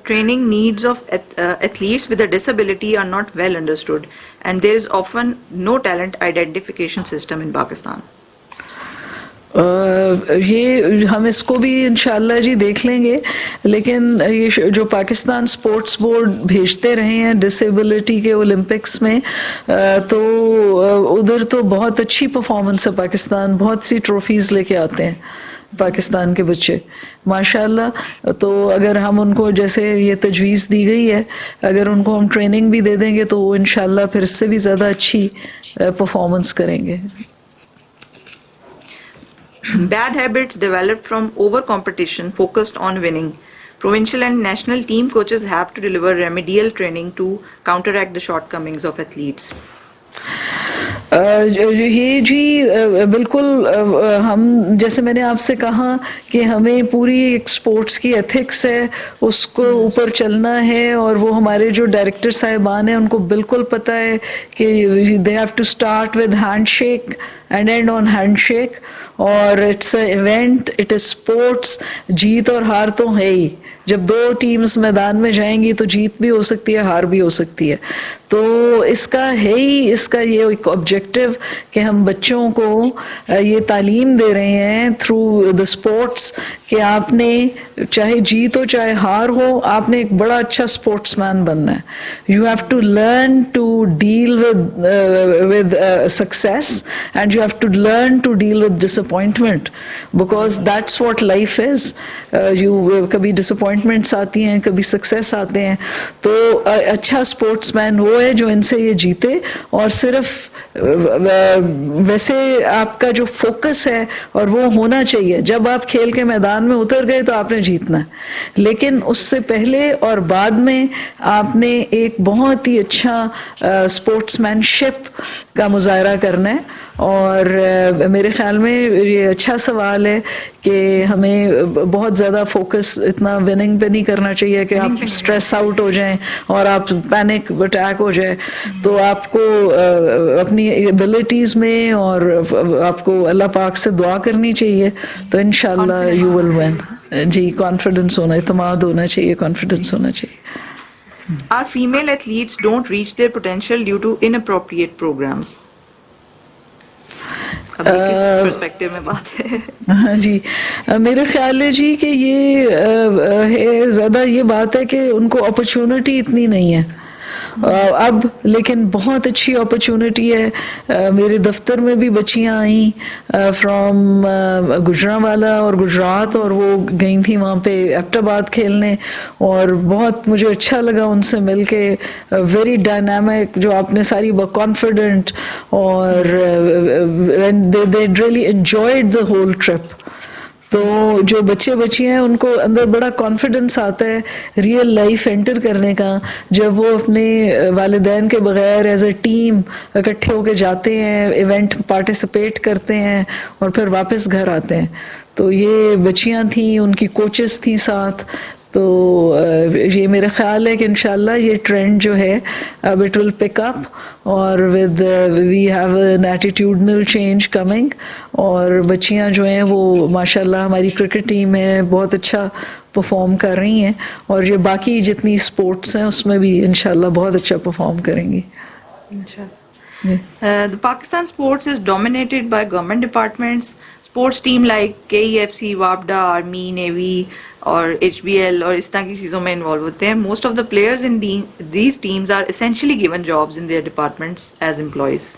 training needs of athletes with a disability are not well understood and there is often no talent identification system in Pakistan. یہ ہم اس کو بھی انشاءاللہ جی دیکھ لیں گے، لیکن یہ جو پاکستان اسپورٹس بورڈ بھیجتے رہے ہیں ڈسیبلٹی کے اولمپکس میں، تو ادھر تو بہت اچھی پرفارمنس ہے پاکستان، بہت سی ٹرافیز لے کے آتے ہیں پاکستان کے بچے ماشاءاللہ. تو اگر ہم ان کو جیسے یہ تجویز دی گئی ہے، اگر ان کو ہم ٹریننگ بھی دے دیں گے تو وہ انشاءاللہ پھر اس سے بھی زیادہ اچھی پرفارمنس کریں گے. Bad habits developed from over competition focused on winning. Provincial and national team coaches have to deliver remedial training to counteract the shortcomings of athletes. یہ جی بالکل ہم جیسے میں نے آپ سے کہا کہ ہمیں پوری ایک اسپورٹس کی ایتھکس ہے اس کو اوپر چلنا ہے اور وہ ہمارے جو ڈائریکٹر صاحبان ہیں ان کو بالکل پتہ ہے کہ they have to start with handshake and end on handshake اور it's a event it is sports جیت اور ہار تو ہے ہی جب دو ٹیمز میدان میں جائیں گی تو جیت بھی ہو سکتی ہے ہار بھی ہو سکتی ہے تو اس کا ہے ہی اس کا یہ ایک آبجیکٹو کہ ہم بچوں کو یہ تعلیم دے رہے ہیں تھرو دا اسپورٹس کہ آپ نے چاہے جیت ہو چاہے ہار ہو آپ نے ایک بڑا اچھا اسپورٹس مین بننا ہے you have to learn to deal with success and you have to learn to deal with disappointment because that's what life is کبھی ڈس اپوائنٹمنٹس آتی ہیں کبھی سکسیس آتے ہیں تو اچھا اسپورٹس مین وہ ہے جو ان سے یہ جیتے اور صرف ویسے آپ کا جو فوکس ہے اور وہ ہونا چاہیے جب آپ کھیل کے میدان میں اتر گئے تو آپ نے جیتنا ہے لیکن اس سے پہلے اور بعد میں آپ نے ایک بہت ہی اچھا اسپورٹس مین شپ کا مظاہرہ کرنا ہے اور میرے خیال میں یہ اچھا سوال ہے کہ ہمیں بہت زیادہ فوکس اتنا وننگ پہ نہیں کرنا چاہیے کہ آپ اسٹریس آؤٹ ہو جائیں اور آپ پینک اٹیک ہو جائے تو آپ کو اپنی ایبلٹیز میں اور آپ کو اللہ پاک سے دعا کرنی چاہیے تو انشاءاللہ یو ول ون جی کانفیڈنس ہونا اعتماد ہونا چاہیے کانفیڈنس ہونا چاہیے. Our female athletes don't reach their potential due to inappropriate programs. کس پرسپیکٹو میں بات ہے ہاں جی میرے خیال ہے جی کہ یہ ہے زیادہ یہ بات ہے کہ ان کو اپرچونٹی اتنی نہیں ہے اب لیکن بہت اچھی اپرچونٹی ہے میرے دفتر میں بھی بچیاں آئیں فرام گجرانوالہ اور گجرات اور وہ گئی تھیں وہاں پہ ایبٹ آباد کھیلنے اور بہت مجھے اچھا لگا ان سے مل کے ویری ڈائنامک جو آپ نے ساری کانفیڈنٹ اور they really enjoyed the whole trip تو جو بچے بچیاں ہیں ان کو اندر بڑا کانفیڈنس آتا ہے ریئل لائف انٹر کرنے کا جب وہ اپنے والدین کے بغیر ایز اے ٹیم اکٹھے ہو کے جاتے ہیں ایونٹ پارٹیسپیٹ کرتے ہیں اور پھر واپس گھر آتے ہیں تو یہ بچیاں تھیں ان کی کوچز تھیں ساتھ تو یہ میرا خیال ہے کہ انشاءاللہ یہ ٹرینڈ جو ہے اب اٹ ول پک اپ اور with we have an attitudinal change coming اور بچیاں جو ہیں وہ ماشاءاللہ ہماری کرکٹ ٹیم ہے بہت اچھا پرفارم کر رہی ہیں اور یہ باقی جتنی اسپورٹس ہیں اس میں بھی انشاءاللہ بہت اچھا پرفارم کریں گی. The Pakistan sports is dominated by government departments. Sports team like KEFC, WAPDA, Army, Navy اور HBL اور اس طرح کی چیزوں میں انوالو ہوتے ہیں. Most of the players in these teams are essentially given jobs in their departments as employees.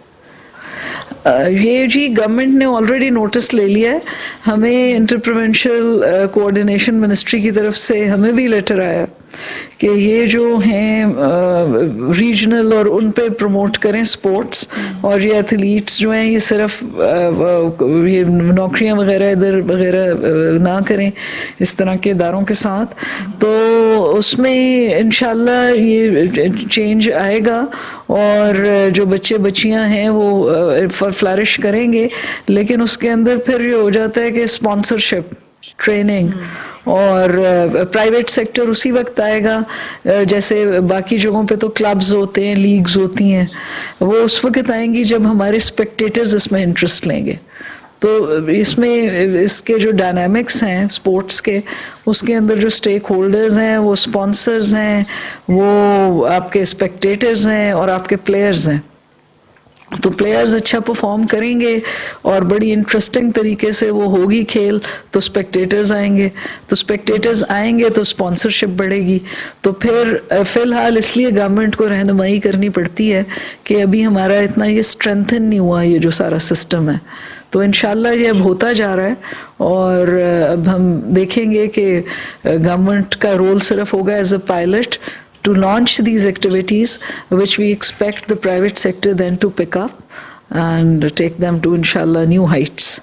یہ جی government نے آلریڈی نوٹس لے لیا ہے ہمیں انٹر پروونشل کوآرڈینیشن منسٹری کی طرف سے ہمیں بھی لیٹر آیا کہ یہ جو ہیں ریجنل اور ان پہ پروموٹ کریں سپورٹس اور یہ ایتھلیٹس جو ہیں یہ صرف یہ نوکریاں وغیرہ ادھر وغیرہ نہ کریں اس طرح کے اداروں کے ساتھ تو اس میں انشاءاللہ یہ چینج آئے گا اور جو بچے بچیاں ہیں وہ فلرش کریں گے لیکن اس کے اندر پھر یہ ہو جاتا ہے کہ اسپانسرشپ ٹریننگ اور پرائیویٹ سیکٹر اسی وقت آئے گا جیسے باقی جگہوں پہ تو کلبز ہوتے ہیں لیگز ہوتی ہیں وہ اس وقت آئیں گی جب ہمارے اسپیکٹیٹرز اس میں انٹرسٹ لیں گے تو اس میں اس کے جو ڈائنامکس ہیں سپورٹس کے اس کے اندر جو اسٹیک ہولڈرز ہیں وہ اسپانسرز ہیں وہ آپ کے اسپیکٹیٹرز ہیں اور آپ کے پلیئرز ہیں تو پلیئرز اچھا پرفارم کریں گے اور بڑی انٹرسٹنگ طریقے سے وہ ہوگی کھیل تو اسپیکٹیٹرز آئیں گے تو اسپیکٹیٹرز آئیں گے تو اسپانسرشپ بڑھے گی تو پھر فی الحال اس لیے گورنمنٹ کو رہنمائی کرنی پڑتی ہے کہ ابھی ہمارا اتنا یہ اسٹرینتھن نہیں ہوا یہ جو سارا سسٹم ہے تو انشاءاللہ یہ اب ہوتا جا رہا ہے اور اب ہم دیکھیں گے کہ گورنمنٹ کا رول صرف ہوگا as a pilot to launch these activities which we expect the private sector then to pick up and take them to inshallah new heights.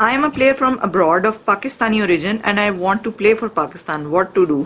I am a player from abroad of Pakistani origin and I want to play for Pakistan. What to do?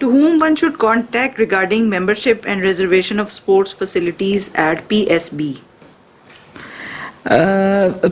To whom one should contact regarding membership and reservation of sports facilities at PSB?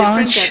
5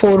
4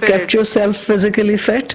kept yourself physically fit.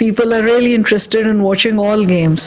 People are really interested in watching all games.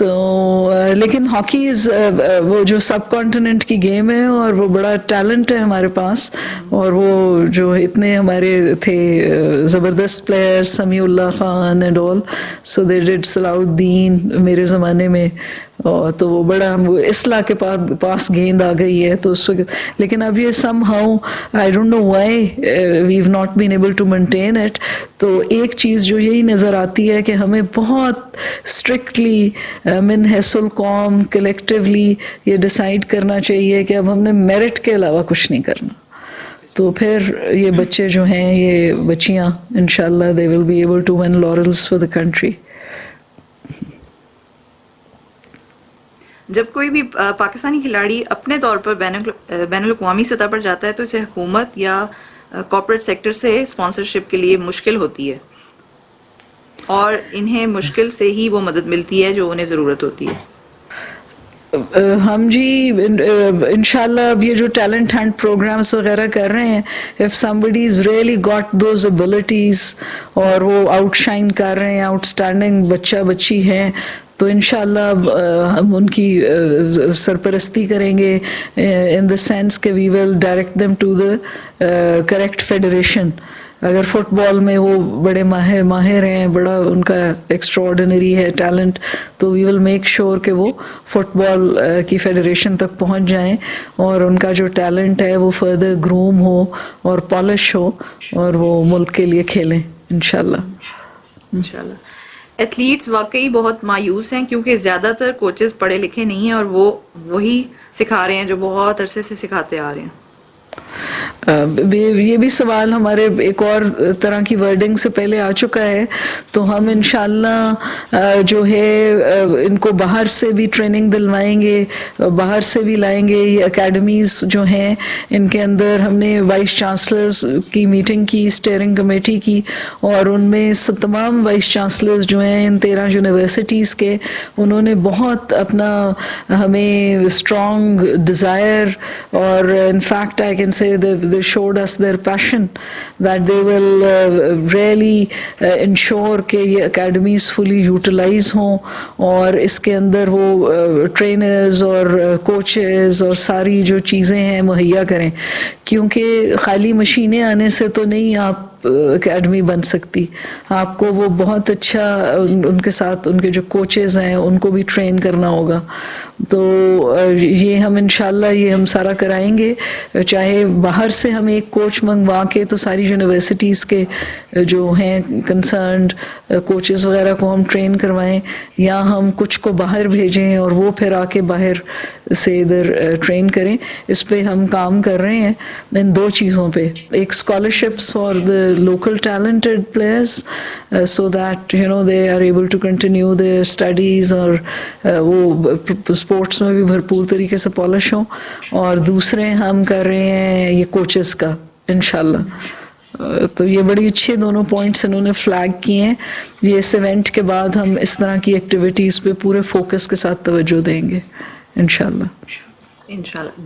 تو لیکن hockey از وہ جو سب continent کی game ہے اور وہ بڑا talent ہے ہمارے پاس, اور وہ جو اتنے ہمارے تھے زبردست player, Samiullah Khan and all, so they did Salahuddin میرے زمانے میں, تو وہ بڑا اصلاح کے پاس گیند آ گئی ہے تو اس وقت, لیکن اب یہ somehow I don't know why we've not been able to maintain it. تو ایک چیز جو یہی نظر آتی ہے کہ ہمیں بہت اسٹرکٹلی من حیث القوم کلیکٹیولی یہ ڈیسائیڈ کرنا چاہیے کہ اب ہم نے میرٹ کے علاوہ کچھ نہیں کرنا. تو پھر یہ بچے جو ہیں, یہ بچیاں, انشاءاللہ they will be able to win laurels for the country. جب کوئی بھی پاکستانی کھلاڑی اپنے طور پر بین الاقوامی سطح پر جاتا ہے تو اسے حکومت یا کارپوریٹ سیکٹر سے اسپانسرشپ کے لیے مشکل ہوتی ہے, اور انہیں مشکل سے ہی وہ مدد ملتی ہے جو انہیں ضرورت ہوتی ہے. ہم جی انشاءاللہ اب یہ جو ٹیلنٹ ہنٹ پروگرامس وغیرہ کر رہے ہیں, if somebody is really got those abilities اور وہ آؤٹ شائن کر رہے ہیں, آؤٹ اسٹینڈنگ بچہ بچی ہیں, تو انشاءاللہ ہم ان کی سرپرستی کریں گے in the sense کہ we will direct them to the correct federation. اگر فٹ بال میں وہ بڑے ماہر ہیں, بڑا ان کا ایکسٹراڈنری ہے ٹیلنٹ, تو وی ول میک شور کہ وہ فٹ بال کی فیڈریشن تک پہنچ جائیں اور ان کا جو ٹیلنٹ ہے وہ فردر گروم ہو اور پالش ہو اور وہ ملک کے لیے کھیلیں انشاءاللہ. انشاءاللہ. ایتھلیٹس واقعی بہت مایوس ہیں کیونکہ زیادہ تر کوچز پڑھے لکھے نہیں ہیں اور وہ وہی سکھا رہے ہیں جو بہت عرصے سے سکھاتے آ رہے ہیں. یہ بھی سوال ہمارے ایک اور طرح کی ورڈنگ سے پہلے آ چکا ہے, تو ہم انشاءاللہ جو ہے ان کو باہر سے بھی ٹریننگ دلوائیں گے, باہر سے بھی لائیں گے. یہ اکیڈمیز جو ہیں ان کے اندر ہم نے وائس چانسلرز کی میٹنگ کی, اسٹیئرنگ کمیٹی کی, اور ان میں تمام وائس چانسلرز جو ہیں ان 13 یونیورسٹیز کے, انہوں نے بہت اپنا ہمیں اسٹرانگ ڈیزائر, اور in fact I can say they showed us their passion that they will really ensure کہ یہ اکیڈمیز fully utilize ہوں اور اس کے اندر وہ ٹرینرز اور کوچز اور ساری جو چیزیں ہیں مہیا کریں, کیونکہ خالی مشینیں آنے سے تو نہیں آپ اکیڈمی بن سکتی. آپ کو وہ بہت اچھا ان کے ساتھ ان کے جو کوچز ہیں ان کو بھی ٹرین کرنا ہوگا. تو یہ ہم انشاءاللہ یہ ہم سارا کرائیں گے, چاہے باہر سے ہم ایک کوچ منگوا کے تو ساری یونیورسٹیز کے جو ہیں کنسرنڈ کوچز وغیرہ کو ہم ٹرین کروائیں, یا ہم کچھ کو باہر بھیجیں اور وہ پھر آ کے باہر سے ادھر ٹرین کریں. اس پہ ہم کام کر رہے ہیں ان 2 چیزوں پہ, ایک scholarships for the local talented players so that they are able to continue their studies اور وہ اسپورٹس میں بھی بھرپور طریقے سے پالش ہوں, اور دوسرے ہم کر رہے ہیں یہ کوچز کا انشاءاللہ. تو یہ بڑی اچھے دونوں پوائنٹس انہوں نے فلیگ کیے ہیں. یہ اس ایونٹ کے بعد ہم اس طرح کی ایکٹیویٹیز پہ پورے فوکس کے ساتھ توجہ دیں گے انشاءاللہ.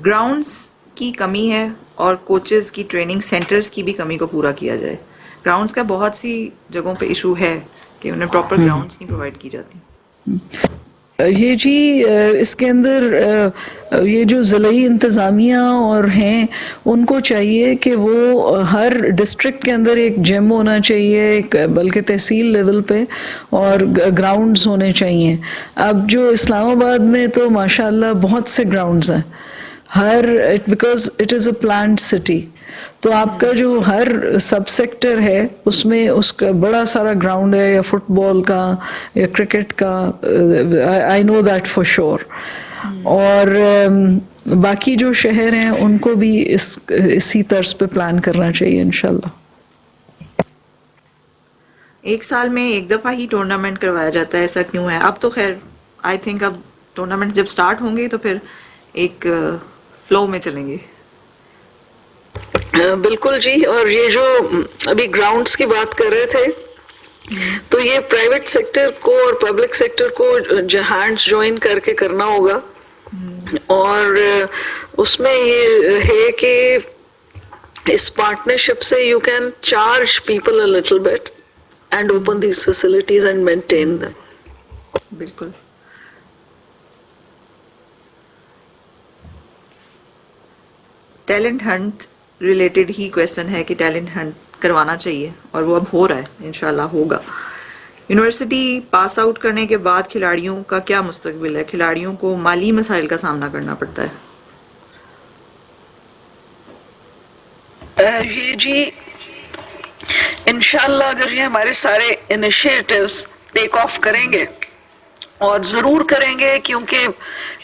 گراؤنڈز کی کمی ہے اور کوچز کی ٹریننگ سینٹرز کی بھی کمی کو پورا کیا جائے. گراؤنڈز کا بہت سی جگہوں پہ ایشو ہے کہ انہیں پراپر گراؤنڈز نہیں پرووائڈ کی جاتی. یہ جی اس کے اندر یہ جو ضلعی انتظامیہ اور ہیں ان کو چاہیے کہ وہ ہر ڈسٹرکٹ کے اندر ایک جم ہونا چاہیے, بلکہ تحصیل لیول پہ, اور گراؤنڈز ہونے چاہیے. اب جو اسلام آباد میں تو ماشاءاللہ بہت سے گراؤنڈز ہیں, because it is a planned city, تو آپ کا جو ہر سب سیکٹر ہے اس میں اس کا بڑا سارا گراؤنڈ ہے, یا فٹ بال کا یا کرکٹ کا, آئی نو دیٹ فار شیور. اور باقی جو شہر ہیں ان کو بھی اسی طرز پہ پلان کرنا چاہیے انشاءاللہ. ایک سال میں ایک دفعہ ہی ٹورنامنٹ کروایا جاتا ہے, ایسا کیوں ہے؟ اب تو خیر آئی تھنک اب ٹورنامنٹ جب سٹارٹ ہوں گے تو پھر ایک فلو میں چلیں گے. بالکل جی. اور یہ جو ابھی گراؤنڈز کی بات کر رہے تھے, تو یہ پرائیویٹ سیکٹر کو اور پبلک سیکٹر کو ہینڈز جوائن کر کے کرنا ہوگا, اور اس میں یہ ہے کہ اس پارٹنرشپ سے you can charge people a little bit and open these facilities and maintain them. بالکل. ٹیلنٹ ہنٹ ریلیٹڈ ہی کویشچن ہے کہ ٹیلنٹ ہنٹ کروانا چاہیے اور وہ اب ہو رہا ہے، انشاءاللہ ہوگا. یونیورسٹی پاس آؤٹ کرنے کے بعد کھلاڑیوں کا کیا مستقبل ہے؟ کھلاڑیوں کو مالی مسائل کا سامنا کرنا پڑتا ہے. یہ جی انشاءاللہ اگر یہ ہمارے سارے انیشیٹوز ٹیک آف کریں گے، اور ضرور کریں گے کیونکہ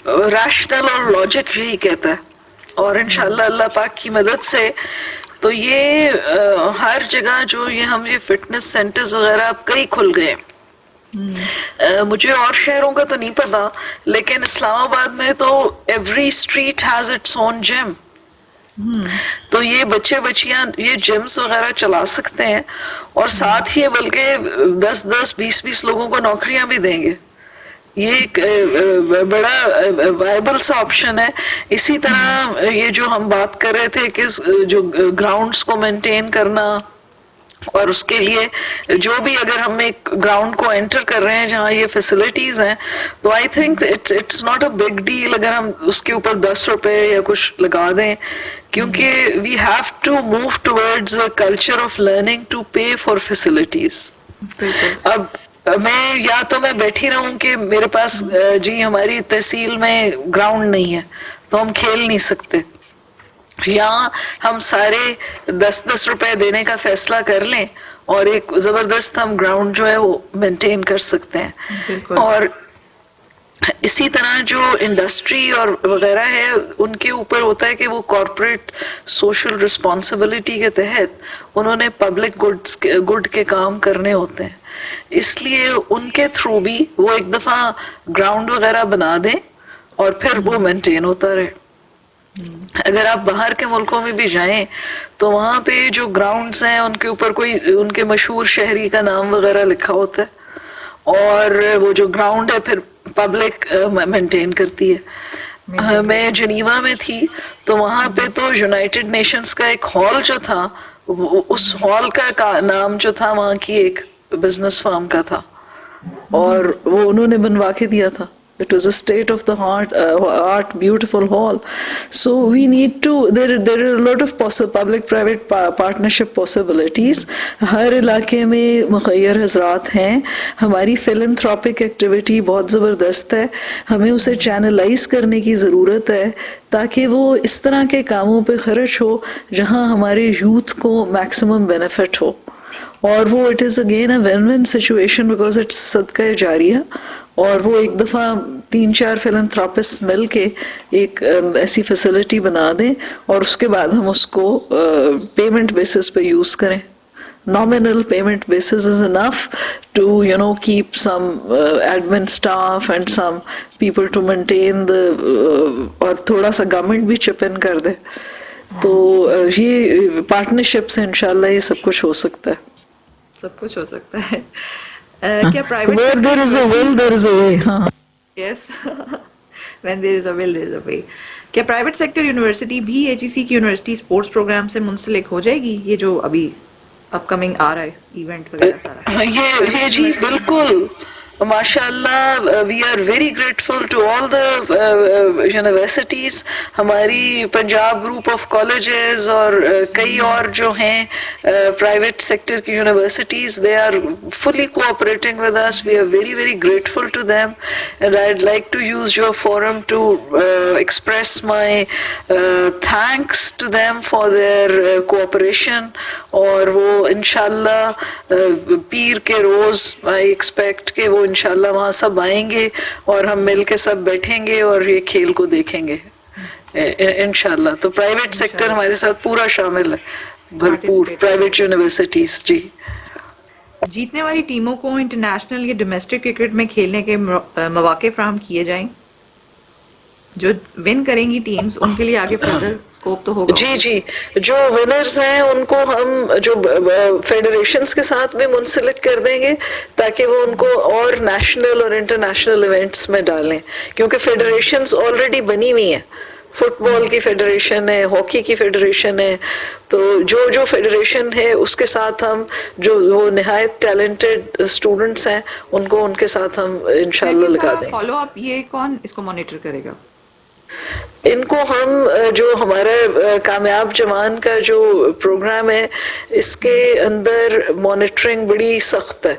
ریشنل اور لاجک یہی کہتا ہے، اور انشاءاللہ اللہ پاک کی مدد سے تو یہ ہر جگہ جو یہ فٹنس سینٹرز وغیرہ اب کئی کھل گئے. مجھے اور شہروں کا تو نہیں پتا، لیکن اسلام آباد میں تو every street has its own gym. تو یہ بچے بچیاں یہ جمز وغیرہ چلا سکتے ہیں، اور ساتھ ہی بلکہ 10-20 لوگوں کو نوکریاں بھی دیں گے. یہ ایک بڑا وائبل سا آپشن ہے. اسی طرح یہ جو ہم بات کر رہے تھے کہ جو گراؤنڈز کو مینٹین کرنا، اور اس کے لیے جو بھی اگر ہم ایک گراؤنڈ کو انٹر کر رہے ہیں جہاں یہ فیسلٹیز ہیں، تو I think it's not a big deal اگر ہم اس کے اوپر 10 روپے یا کچھ لگا دیں، کیونکہ we have to move towards a culture of learning to pay for facilities. اب میں بیٹھی رہوں کہ میرے پاس جی ہماری تحصیل میں گراؤنڈ نہیں ہے تو ہم کھیل نہیں سکتے، یا ہم سارے 10 روپے دینے کا فیصلہ کر لیں اور ایک زبردست ہم گراؤنڈ جو ہے وہ مینٹین کر سکتے ہیں. اور اسی طرح جو انڈسٹری اور وغیرہ ہے ان کے اوپر ہوتا ہے کہ وہ کارپوریٹ سوشل رسپانسبلٹی کے تحت انہوں نے پبلک گڈ کے کام کرنے ہوتے ہیں، اس لیے ان کے تھرو بھی وہ ایک دفعہ گراؤنڈ وغیرہ بنا دیں اور پھر وہ مینٹین ہوتا رہے. اگر آپ باہر کے ملکوں میں بھی جائیں تو وہاں پہ جو گراؤنڈز ہیں ان کے اوپر کوئی ان کے مشہور شہری کا نام وغیرہ لکھا ہوتا ہے، اور وہ جو گراؤنڈ ہے پھر پبلک مینٹین کرتی ہے. میں جنیوا میں تھی تو وہاں پہ تو یونائٹڈ نیشنز کا ایک ہال جو تھا، اس ہال کا نام جو تھا وہاں کی ایک بزنس فرم کا تھا، اور وہ انہوں نے بنوا کے دیا تھا. It was a state of the art beautiful hall. So we need to, there are a lot of public-private partnership possibilities. ہر علاقے میں مخیر حضرات ہیں. ہماری philanthropic activity بہت زبردست ہے، ہمیں اسے چینلائز کرنے کی ضرورت ہے تاکہ وہ اس طرح کے کاموں پہ خرچ ہو جہاں ہمارے یوتھ کو میکسیمم بینیفٹ ہو. اور وہ it is again a win-win situation because it's صدقہ جاریہ. اور وہ ایک دفعہ 3-4 فلنتھراپسٹ مل کے ایک ایسی فیسلٹی بنا دیں اور اس کے بعد ہم اس کو پیمنٹ بیسس پہ یوز کریں. Nominal payment basis is enough to keep some admin staff and some people to maintain the اور تھوڑا سا گورنمنٹ بھی چپ ان کر دے. تو یہ پارٹنرشپ سے انشاءاللہ یہ سب کچھ ہو سکتا ہے. سب کچھ ہو سکتا ہے. کیا private Where there is a will, there is a way. Yes. When there is a will, there is a way. کیا پرائیویٹ سیکٹر یونیورسٹی بھی ایچ ای سی کی یونیورسٹی اسپورٹس پروگرام سے منسلک ہو جائے گی؟ یہ جو ابھی اپ کمنگ آ رہا ہے ایونٹ وغیرہ سارا. یہ جی بالکل ماشاء اللہ. We are very grateful to all the universities. ہماری پنجاب گروپ آف کالجز اور کئی اور جو ہیں پرائیویٹ سیکٹر کی universities, they are fully cooperating with us. We are very very grateful to them, and I'd like to use your forum to express my thanks to them for their cooperation. اور وہ انشاءاللہ پیر کے روز I expect کہ وہ انشاءاللہ وہاں سب آئیں گے اور ہم مل کے سب بیٹھیں گے اور یہ کھیل کو دیکھیں گے انشاءاللہ. تو پرائیویٹ سیکٹر ہمارے ساتھ پورا شامل ہے، بھرپور پرائیویٹ یونیورسٹیز. جی جیتنے والی ٹیموں کو انٹرنیشنل یا ڈومیسٹک کرکٹ میں کھیلنے کے مواقع فراہم کیے جائیں. جو ون کریں گی ٹیمز ان کے لیے آگے فردر اسکوپ تو ہوگا. جی جو ونرز ہیں ان کو ہم جو فیڈریشنز کے ساتھ بھی منسلک کر دیں گے تاکہ وہ ان کو اور نیشنل اور انٹرنیشنل ایونٹس میں ڈالیں، کیونکہ فیڈریشنز آلریڈی بنی ہوئی ہیں. فٹ بال کی فیڈریشن ہے، ہاکی کی فیڈریشن ہے. تو جو فیڈریشن ہے اس کے ساتھ ہم جو وہ نہایت ٹیلنٹڈ اسٹوڈنٹس ہیں ان کے ساتھ ہم انشاءاللہ لگا دیں. فالو اپ یہ کون اس کو مانیٹر کرے گا؟ ان کو ہم جو ہمارا کامیاب جوان کا جو پروگرام ہے اس کے اندر مانیٹرنگ بڑی سخت ہے،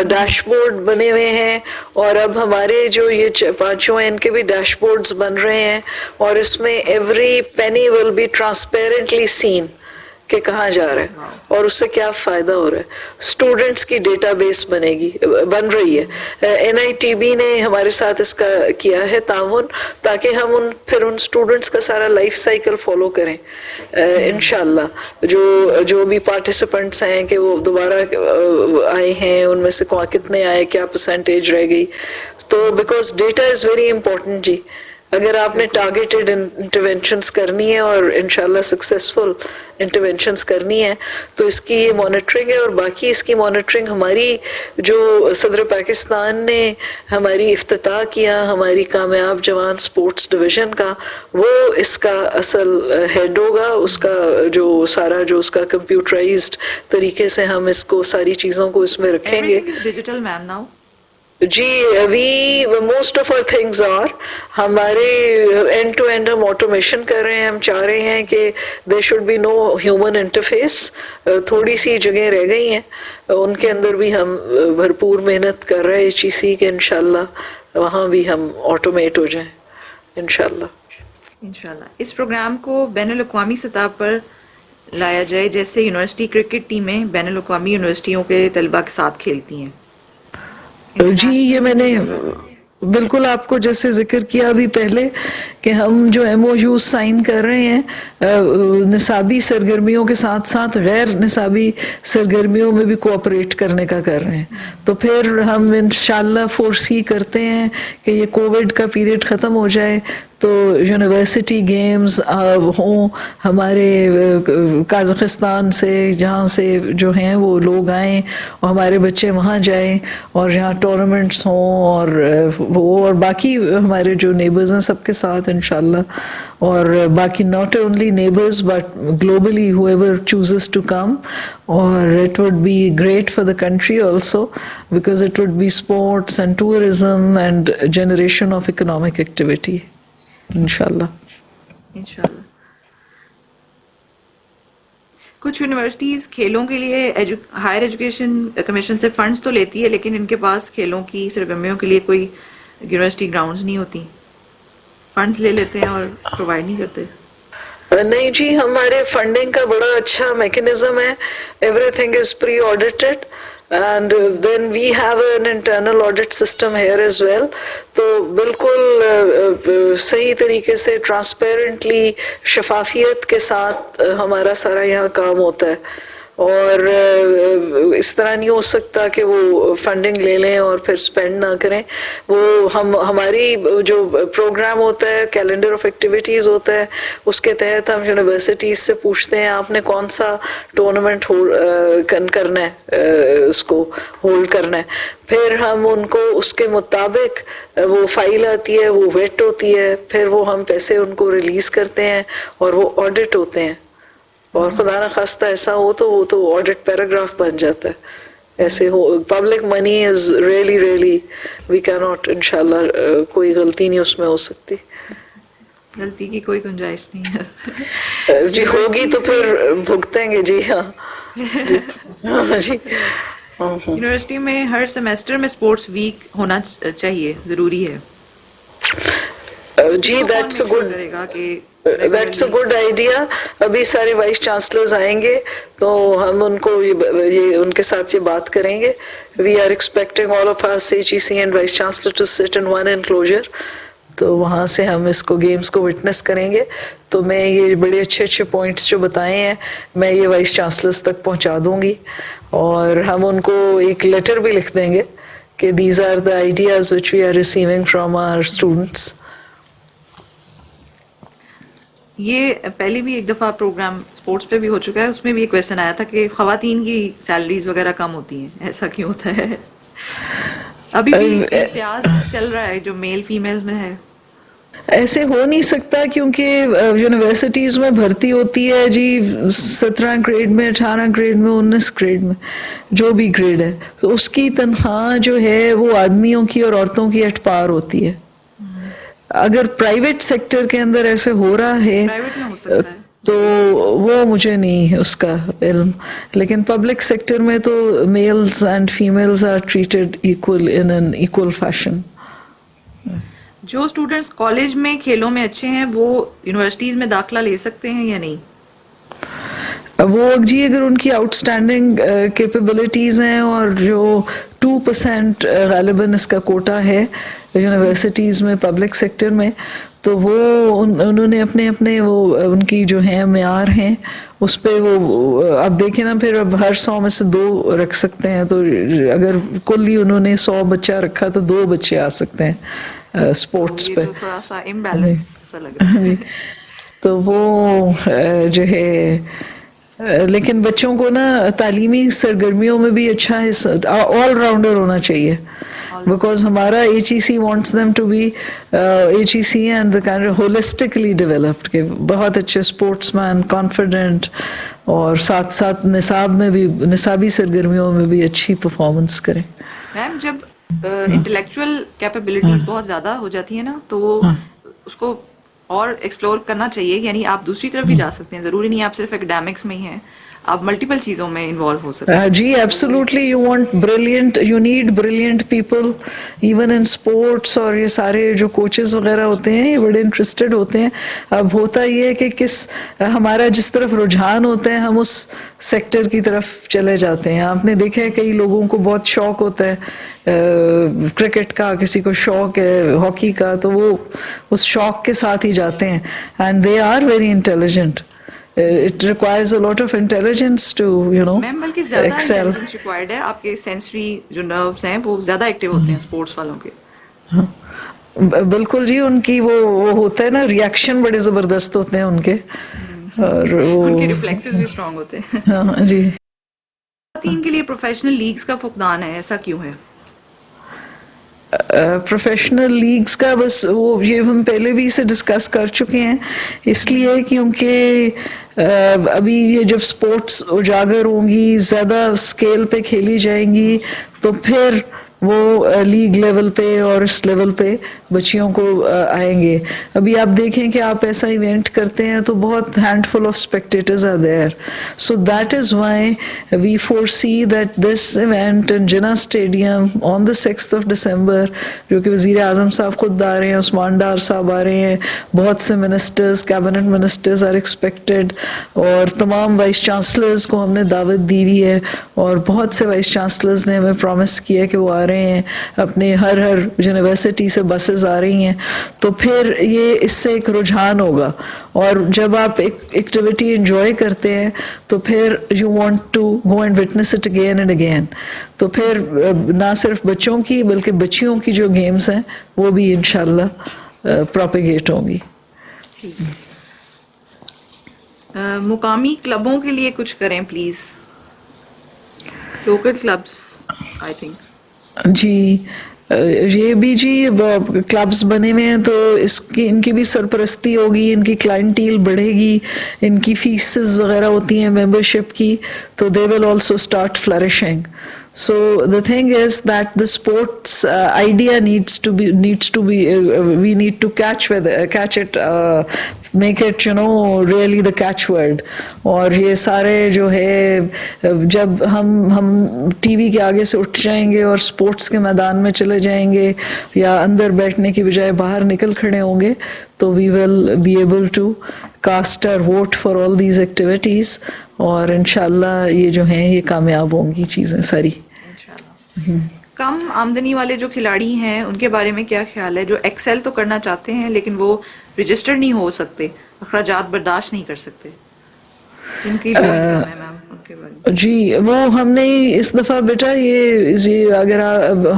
ڈیش بورڈ بنے ہوئے ہیں، اور اب ہمارے جو یہ پانچوں ہیں ان کے بھی ڈیش بورڈز بن رہے ہیں، اور اس میں ایوری پینی ول بی ٹرانسپیرنٹلی سین کہ کہاں جا رہا ہے اور اس سے کیا فائدہ ہو رہا ہے. اسٹوڈنٹس کی ڈیٹا بیس بن رہی ہے. NITB نے ہمارے ساتھ اس کا کیا ہے تعاون، تاکہ ہم پھر ان اسٹوڈنٹس کا سارا لائف سائیکل فالو کریں انشاءاللہ. جو بھی پارٹیسپینٹس ہیں کہ وہ دوبارہ آئے ہیں، ان میں سے کتنے آئے، کیا پرسنٹیج رہ گئی. تو because data is very important جی. اگر آپ نے ٹارگیٹڈ انٹرونشنز کرنی ہے اور انشاءاللہ سکسیسفل انٹرونشنز کرنی ہے تو اس کی یہ مانیٹرنگ ہے. اور باقی اس کی مانیٹرنگ ہماری جو صدر پاکستان نے ہماری افتتاح کیا ہماری کامیاب جوان سپورٹس ڈویژن کا، وہ اس کا اصل ہیڈ ہوگا. اس کا جو سارا جو اس کا کمپیوٹرائزڈ طریقے سے ہم اس کو ساری چیزوں کو اس میں رکھیں گے. ڈیجیٹل میم ناؤ جی most of our things are ہمارے اینڈ ٹو اینڈ ہم آٹومیشن کر رہے ہیں. ہم چاہ رہے ہیں کہ there should be no human interface. تھوڑی سی جگہیں رہ گئی ہیں، ان کے اندر بھی ہم بھرپور محنت کر رہے ہیں چیزی کہ انشاءاللہ وہاں بھی ہم آٹومیٹ ہو جائیں انشاءاللہ. اس پروگرام کو بین الاقوامی سطح پر لایا جائے، جیسے یونیورسٹی کرکٹ ٹیمیں بین الاقوامی یونیورسٹیوں کے طلباء کے ساتھ کھیلتی ہیں. جی یہ میں نے بالکل آپ کو جیسے ذکر کیا ابھی پہلے کہ ہم جو MOU سائن کر رہے ہیں نصابی سرگرمیوں کے ساتھ ساتھ غیر نصابی سرگرمیوں میں بھی کوآپریٹ کرنے کا کر رہے ہیں. تو پھر ہم انشاءاللہ فورسی کرتے ہیں کہ یہ کووڈ کا پیریڈ ختم ہو جائے تو یونیورسٹی گیمز ہوں ہمارے قازقستان سے، جہاں سے جو ہیں وہ لوگ آئیں اور ہمارے بچے وہاں جائیں اور جہاں ٹورنامنٹس ہوں اور باقی ہمارے جو نیبرز ہیں سب کے ساتھ انشاءاللہ. اور باقی not only neighbors but globally whoever chooses to come, or it would be great for the country also because it would be sports and tourism and generation of economic activity انشاءاللہ. کچھ universities کھیلوں کے لیے higher Education commission سے funds تو لیتی ہے، لیکن ان کے پاس کھیلوں کی سرگرمیوں کے لیے کوئی یونیورسٹی گراؤنڈز نہیں ہوتی. فنڈز لے لیتے ہیں اور پرووائڈ نہیں کرتے. نہیں جی، ہمارے فنڈنگ کا بڑا اچھا میکنزم ہے. Everything is pre audited and then we have an internal audit system here as well. تو بالکل صحیح طریقے سے ٹرانسپیرنٹلی شفافیت کے ساتھ ہمارا سارا یہاں کام ہوتا ہے. اور اس طرح نہیں ہو سکتا کہ وہ فنڈنگ لے لیں اور پھر سپینڈ نہ کریں. وہ ہماری جو پروگرام ہوتا ہے، کیلنڈر آف ایکٹیویٹیز ہوتا ہے، اس کے تحت ہم یونیورسٹیز سے پوچھتے ہیں آپ نے کون سا ٹورنامنٹ کرنا ہے، اس کو ہولڈ کرنا ہے. پھر ہم ان کو اس کے مطابق وہ فائل آتی ہے، وہ ویٹ ہوتی ہے، پھر وہ ہم پیسے ان کو ریلیز کرتے ہیں اور وہ آڈٹ ہوتے ہیں. اور خدا نہ خواستہ ایسا ہو تو وہ تو آڈٹ پیراگراف بن جاتا ہے. ایسے ہو public money is really we کی ناٹ انشاءاللہ کوئی غلطی نہیں اس میں ہو سکتی. غلطی کی کوئی گنجائش نہیں ہے جی. ہوگی تو پھر بھگتیں گے. جی ہاں جی. یونیورسٹی میں ہر سیمسٹر میں اسپورٹس ویک ہونا چاہیے، ضروری ہے. جی دیٹس اے گڈ آئیڈیا. ابھی سارے وائس چانسلرز آئیں گے تو ہم ان کو یہ ان کے ساتھ یہ بات کریں گے. We are expecting all of us HEC and vice chancellor to sit in one enclosure. تو وہاں سے ہم اس کو گیمز کو وٹنس کریں گے. تو میں یہ بڑے اچھے پوائنٹس جو بتائے ہیں میں یہ وائس چانسلرز تک پہنچا دوں گی، اور ہم ان کو ایک لیٹر بھی لکھ دیں گے کہ these are the ideas which we are receiving from our students. یہ پہلے بھی ایک دفعہ پروگرام سپورٹس پہ بھی ہو چکا ہے، اس میں بھی ایک کویسچن آیا تھا کہ خواتین کی سیلریز وغیرہ کم ہوتی ہیں، ایسا کیوں ہوتا ہے؟ ابھی بھی امتیاز چل رہا ہے جو میل فیمیلز میں ہے. ایسے ہو نہیں سکتا کیونکہ یونیورسٹیز میں بھرتی ہوتی ہے جی 17 گریڈ میں، 18 گریڈ میں، 19 گریڈ میں، جو بھی گریڈ ہے، تو اس کی تنخواہ جو ہے وہ آدمیوں کی اور عورتوں کی اٹپار ہوتی ہے. اگر پرائیویٹ سیکٹر کے اندر ایسے ہو رہا ہے پرائیویٹ میں ہو سکتا ہے تو وہ مجھے نہیں اس کا علم، لیکن پبلک سیکٹر میں تو males and females are treated equal in an equal fashion. جو اسٹوڈینٹس کالج میں کھیلوں میں اچھے ہیں وہ یونیورسٹیز میں داخلہ لے سکتے ہیں یا نہیں؟ وہ جی اگر ان کی آؤٹ اسٹینڈنگ کیپیبلٹیز ہیں اور جو 2% غالباً اس کا کوٹا ہے یونیورسٹیز میں پبلک سیکٹر میں، تو وہ انہوں نے اپنے وہ ان کی جو ہیں معیار ہیں اس پہ وہ اب دیکھیں نا، پھر اب ہر 100 میں سے 2 رکھ سکتے ہیں، تو اگر کل ہی انہوں نے 100 بچہ رکھا تو 2 بچے آ سکتے ہیں اسپورٹس پہ. تھوڑا سا امبیلنس سا لگ رہا ہے. تو وہ جو ہے لیکن بچوں کو نا تعلیمی سرگرمیوں میں بھی اچھا حصہ آل راؤنڈر ہونا چاہیے، بیکاز ہمارا HEC wants them to be HEC and the kind of holistically developed، کہ بہت اچھے اسپورٹس مین، کانفیڈنٹ، اور ساتھ ساتھ نصاب میں بھی، نصابی سرگرمیوں میں بھی اچھی پرفارمنس کریں. میم جب انٹلیکچوئل کیپیبلٹیز بہت زیادہ ہو جاتی ہیں نا تو وہ اس کو اور ایکسپلور کرنا چاہیے، یعنی آپ دوسری طرف بھی جا سکتے ہیں، ضروری نہیں آپ صرف اکیڈیمکس میں ہی ہیں، آپ ملٹیپل چیزوں میں انوالو ہو سکتے ہیں. جی absolutely, you want brilliant, you need brilliant people even in sports, اور یہ سارے جو کوچز وغیرہ ہوتے ہیں یہ بڑے انٹرسٹڈ ہوتے ہیں. اب ہوتا یہ ہے کہ ہمارا جس طرف رجحان ہوتا ہے ہم اس سیکٹر کی طرف چلے جاتے ہیں. آپ نے دیکھا ہے کئی لوگوں کو بہت شوق ہوتا ہے کرکٹ کا، کسی کو شوق ہے ہاکی کا، تو وہ اس شوق کے ساتھ ہی جاتے ہیں. And they are very intelligent. It requires a lot of intelligence to, you know, ma'am بلکہ زیادہ excel. انٹیلیجنس ریکوائرڈ ہے، آپ کے سینسری جو نروز ہیں وہ زیادہ ایکٹیو ہوتے ہیں اسپورٹس والوں کے. بالکل جی، ان کی وہ ہوتا ہے نا، ریئیکشن بڑے زبردست ہوتے ہیں ان کے، اور ان کے ریفلیکسز بھی اسٹرانگ ہوتے ہیں. ہاں جی. خواتین کے لیے پروفیشنل لیگز کا فقدان ہے، ایسا کیوں ہے؟ پروفیشنل لیگز کا بس وہ یہ ہم پہلے بھی اسے ڈسکس کر چکے ہیں، اس لیے کیونکہ ابھی یہ جب سپورٹس اجاگر ہوں گی، زیادہ اسکیل پہ کھیلی جائیں گی، تو پھر وہ لیگ لیول پہ اور اس لیول پہ بچیوں کو آئیں گے. ابھی آپ دیکھیں کہ آپ ایسا ایونٹ کرتے ہیں تو بہت handful of spectators are there. So that is why we foresee that this event in Jinnah stadium on the 6th of December، جو کہ وزیر اعظم صاحب خود آ رہے ہیں، عثمان ڈار صاحب آ رہے ہیں، بہت سے ministers, cabinet ministers are expected, اور تمام وائس چانسلرز کو ہم نے دعوت دی ہوئی ہے، اور بہت سے وائس چانسلرز نے ہمیں پرومس کیا کہ وہ آ رہے ہیں، اپنے ہر یونیورسٹی سے بسز آ رہی ہیں. تو پھر یہ اس سے ایک رجحان ہوگا، اور جب آپ ایک ایکٹیویٹی انجوائے کرتے ہیں تو پھر you want to go and witness it again and again. تو پھر نہ صرف بچوں کی بلکہ بچیوں کی جو گیمز ہیں وہ بھی انشاءاللہ پروپیگیٹ ہوں گی. مقامی کلبوں کے لیے کچھ کریں please, local clubs I think. جی یہ بھی جی کلبز بنے ہوئے ہیں تو ان کی بھی سرپرستی ہوگی، ان کی کلائنٹیل بڑھے گی، ان کی فیسز وغیرہ ہوتی ہیں ممبرشپ کی، تو they will also start flourishing. So the thing is that the sports idea needs to be we need to catch it, make it, you know, really the catchword. اور یہ سارے جو ہے جب ہم ٹی وی کے آگے سے اٹھ جائیں گے اور اسپورٹس کے میدان میں چلے جائیں گے، یا اندر بیٹھنے کی بجائے باہر نکل کھڑے ہوں گے، تو we will be able to cast our vote for all these activities، اور انشاءاللہ یہ جو ہیں یہ کامیاب ہوں گی چیزیں ساری. کم آمدنی والے جو کھلاڑی ہیں ان کے بارے میں کیا خیال ہے، جو ایکسل تو کرنا چاہتے ہیں لیکن وہ رجسٹر نہیں ہو سکتے، اخراجات برداشت نہیں کر سکتے، جن کی جی وہ ہم نے اس دفعہ بیٹا یہ اگر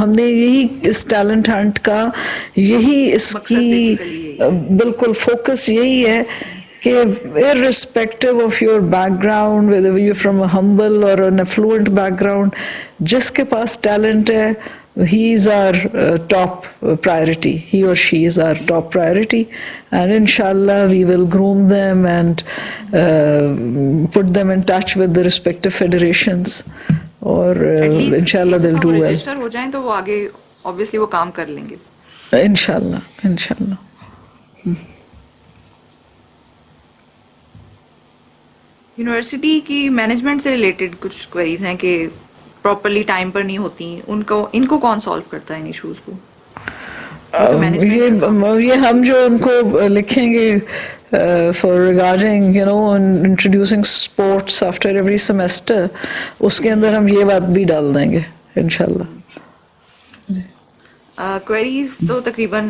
ہم نے یہی اس ٹیلنٹ ہنٹ کا یہی اس کی بالکل فوکس یہی ہے کہ irrespective of your background, whether you're from a humble or an affluent background، جس کے پاس ٹیلنٹ ہے he is our top priority, he or she is our top priority, and inshallah we will groom them and put them in touch with the respective federations، اور inshallah they'll do well. Register ہو جائیں تو وہ آگے obviously وہ کام کر لیں گے انشاءاللہ. یونیورسٹی کی مینجمنٹ سے ریلیٹڈ کچھ کوئریز ہیں کہ پراپرلی ٹائم پر نہیں ہوتی، ان کو کون سالو کرتا ہے ان ایشوز کو؟ یہ ہم جو ان کو لکھیں گے for regarding introducing sports after every semester, اس کے اندر ہم یہ بات بھی ڈال دیں گے انشاءاللہ. کوئریز تو تقریباً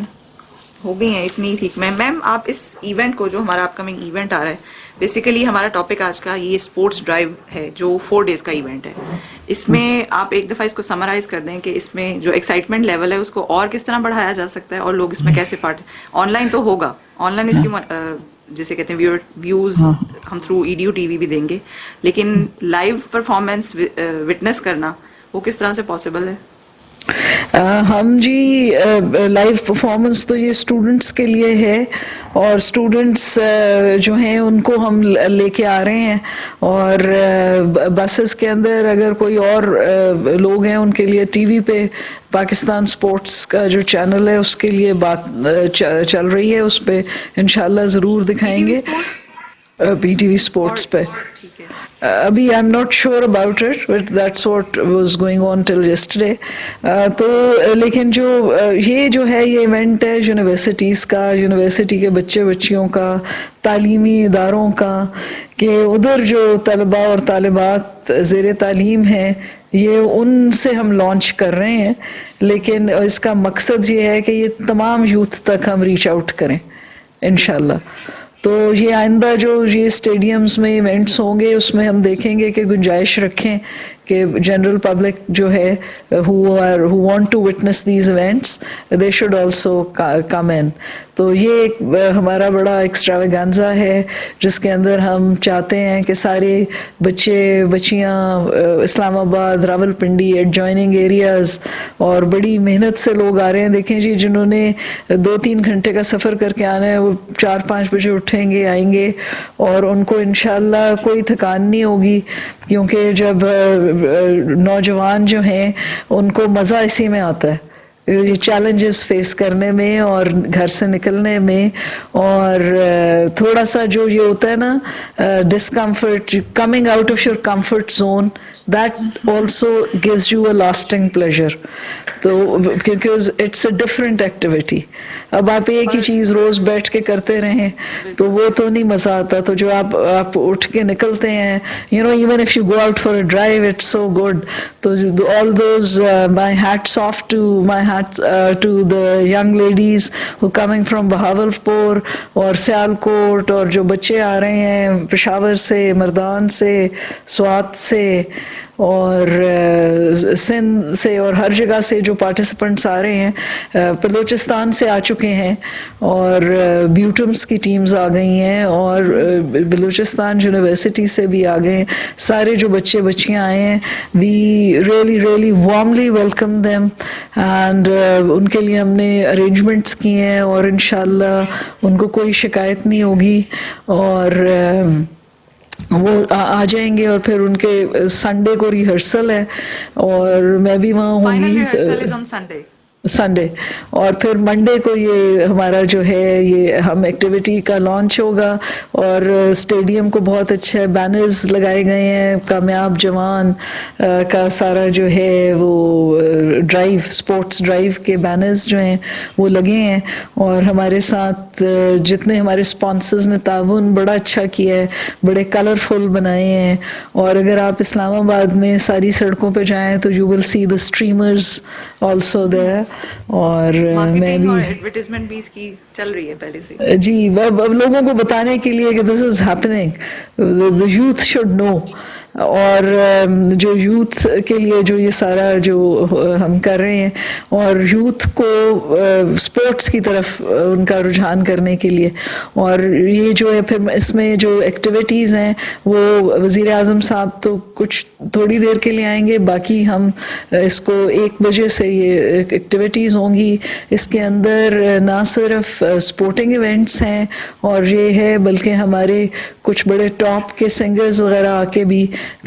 ہو گئی ہیں، اتنی تھی. میم آپ اس ایونٹ کو، جو ہمارا اپ کمنگ ایونٹ آ رہا ہے، بیسیکلی ہمارا ٹاپک آج کا یہ اسپورٹس ڈرائیو ہے جو 4 days کا ایونٹ ہے. اس میں آپ ایک دفعہ اس کو سمرائز کر دیں کہ اس میں جو ایکسائٹمنٹ لیول ہے اس کو اور کس طرح بڑھایا جا سکتا ہے، اور لوگ اس میں کیسے آن لائن تو ہوگا، آن لائن اس کی جیسے کہتے ہیں ویوز ہم تھرو ایڈیو ٹی وی بھی دیں گے، لیکن لائیو پرفارمنس وٹنس کرنا وہ کس طرح سے پاسبل ہے؟ ہم جی لائیو پرفارمنس تو یہ اسٹوڈنٹس کے لیے ہے، اور اسٹوڈنٹس جو ہیں ان کو ہم لے کے آ رہے ہیں، اور بسز کے اندر اگر کوئی اور لوگ ہیں ان کے لیے ٹی وی پہ پاکستان اسپورٹس کا جو چینل ہے اس کے لیے بات چل رہی ہے، اس پہ انشاءاللہ ضرور دکھائیں گے. پی ٹی وی اسپورٹس پہ ابھی I am not sure about it, but that's what was going on till yesterday. تو لیکن جو یہ ہے یہ ایونٹ ہے یونیورسٹیز کا، یونیورسٹی کے بچیوں کا، تعلیمی اداروں کا، کہ ادھر جو طلباء اور طالبات زیر تعلیم ہیں یہ ان سے ہم لانچ کر رہے ہیں. لیکن اس کا مقصد یہ ہے کہ یہ تمام یوتھ تک ہم ریچ آؤٹ کریں انشاءاللہ. تو یہ آئندہ جو یہ اسٹیڈیمز میں ایونٹس ہوں گے اس میں ہم دیکھیں گے کہ گنجائش رکھیں کہ جنرل پبلک جو ہے who want to witness these events they should also come in. تو یہ ایک ہمارا بڑا ایکسٹراویگانزا ہے جس کے اندر ہم چاہتے ہیں کہ سارے بچیاں اسلام آباد، راول پنڈی، ایڈجوائننگ ایریاز، اور بڑی محنت سے لوگ آ رہے ہیں. دیکھیں جی جنہوں نے 2-3 گھنٹے کا سفر کر کے آنا ہے وہ 4-5 بجے اٹھیں گے، آئیں گے، اور ان کو انشاءاللہ کوئی تھکان نہیں ہوگی، کیونکہ جب نوجوان جو ہیں ان کو مزہ اسی میں آتا ہے، یہ چیلنجز فیس کرنے میں اور گھر سے نکلنے میں. اور تھوڑا سا جو یہ ہوتا ہے نا discomfort, coming out of your comfort zone, that also gives you a lasting pleasure. تو کیونکہ اٹس اے ڈفرینٹ ایکٹیویٹی. اب آپ ایک ہی چیز روز بیٹھ کے کرتے رہیں تو وہ تو نہیں مزہ آتا. تو جو آپ اٹھ کے نکلتے ہیں، even if you go out for a drive, it's so good. تو all those my hats off to the young ladies who coming from Bahawalpur اور سیالکوٹ، اور جو بچے آ رہے ہیں پشاور سے، مردان سے، سوات سے، اور سندھ سے، اور ہر جگہ سے جو پارٹیسپنٹس آ رہے ہیں. بلوچستان سے آ چکے ہیں، اور بیوٹمس کی ٹیمز آ گئی ہیں، اور بلوچستان یونیورسٹی سے بھی آ گئے ہیں. سارے جو بچیاں آئے ہیں، we really warmly welcome them, and ان کے لیے ہم نے ارینجمنٹس کیے ہیں، اور انشاءاللہ ان کو کوئی شکایت نہیں ہوگی. اور وہ آ جائیں گے، اور پھر ان کے سنڈے کو ریہرسل ہے، اور میں بھی وہاں ہوں گی سنڈے، اور پھر منڈے کو یہ ہمارا جو ہے یہ ہم ایکٹیویٹی کا لانچ ہوگا. اور اسٹیڈیم کو بہت اچھا بینرز لگائے گئے ہیں، کامیاب جوان کا سارا جو ہے وہ ڈرائیو، اسپورٹس ڈرائیو کے بینرز جو ہیں وہ لگے ہیں. اور ہمارے ساتھ جتنے ہمارے اسپانسرز نے تعاون بڑا اچھا کیا ہے، بڑے کلرفل بنائے ہیں. اور اگر آپ اسلام آباد میں ساری سڑکوں پہ جائیں تو you will see the streamers also there. اور میں بھی ایڈورٹائزمنٹ بھی اس کی چل رہی ہے پہلے سے جی، اب لوگوں کو بتانے کے لیے کہ this is happening, the youth should know. اور جو یوتھ کے لیے جو یہ سارا جو ہم کر رہے ہیں، اور یوتھ کو اسپورٹس کی طرف ان کا رجحان کرنے کے لیے. اور یہ جو ہے پھر اس میں جو ایکٹیویٹیز ہیں وہ وزیر اعظم صاحب تو کچھ تھوڑی دیر کے لیے آئیں گے، باقی ہم اس کو 1 بجے سے یہ ایکٹیویٹیز ہوں گی. اس کے اندر نہ صرف اسپورٹنگ ایونٹس ہیں اور یہ ہے، بلکہ ہمارے کچھ بڑے ٹاپ کے سنگرز وغیرہ آ کے بھی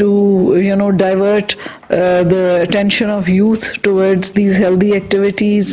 to divert the attention of youth towards these healthy activities,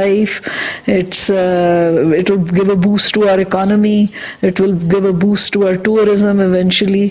life, it will give a boost to our economy, it will give a boost to our tourism eventually.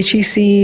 HEC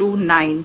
to 9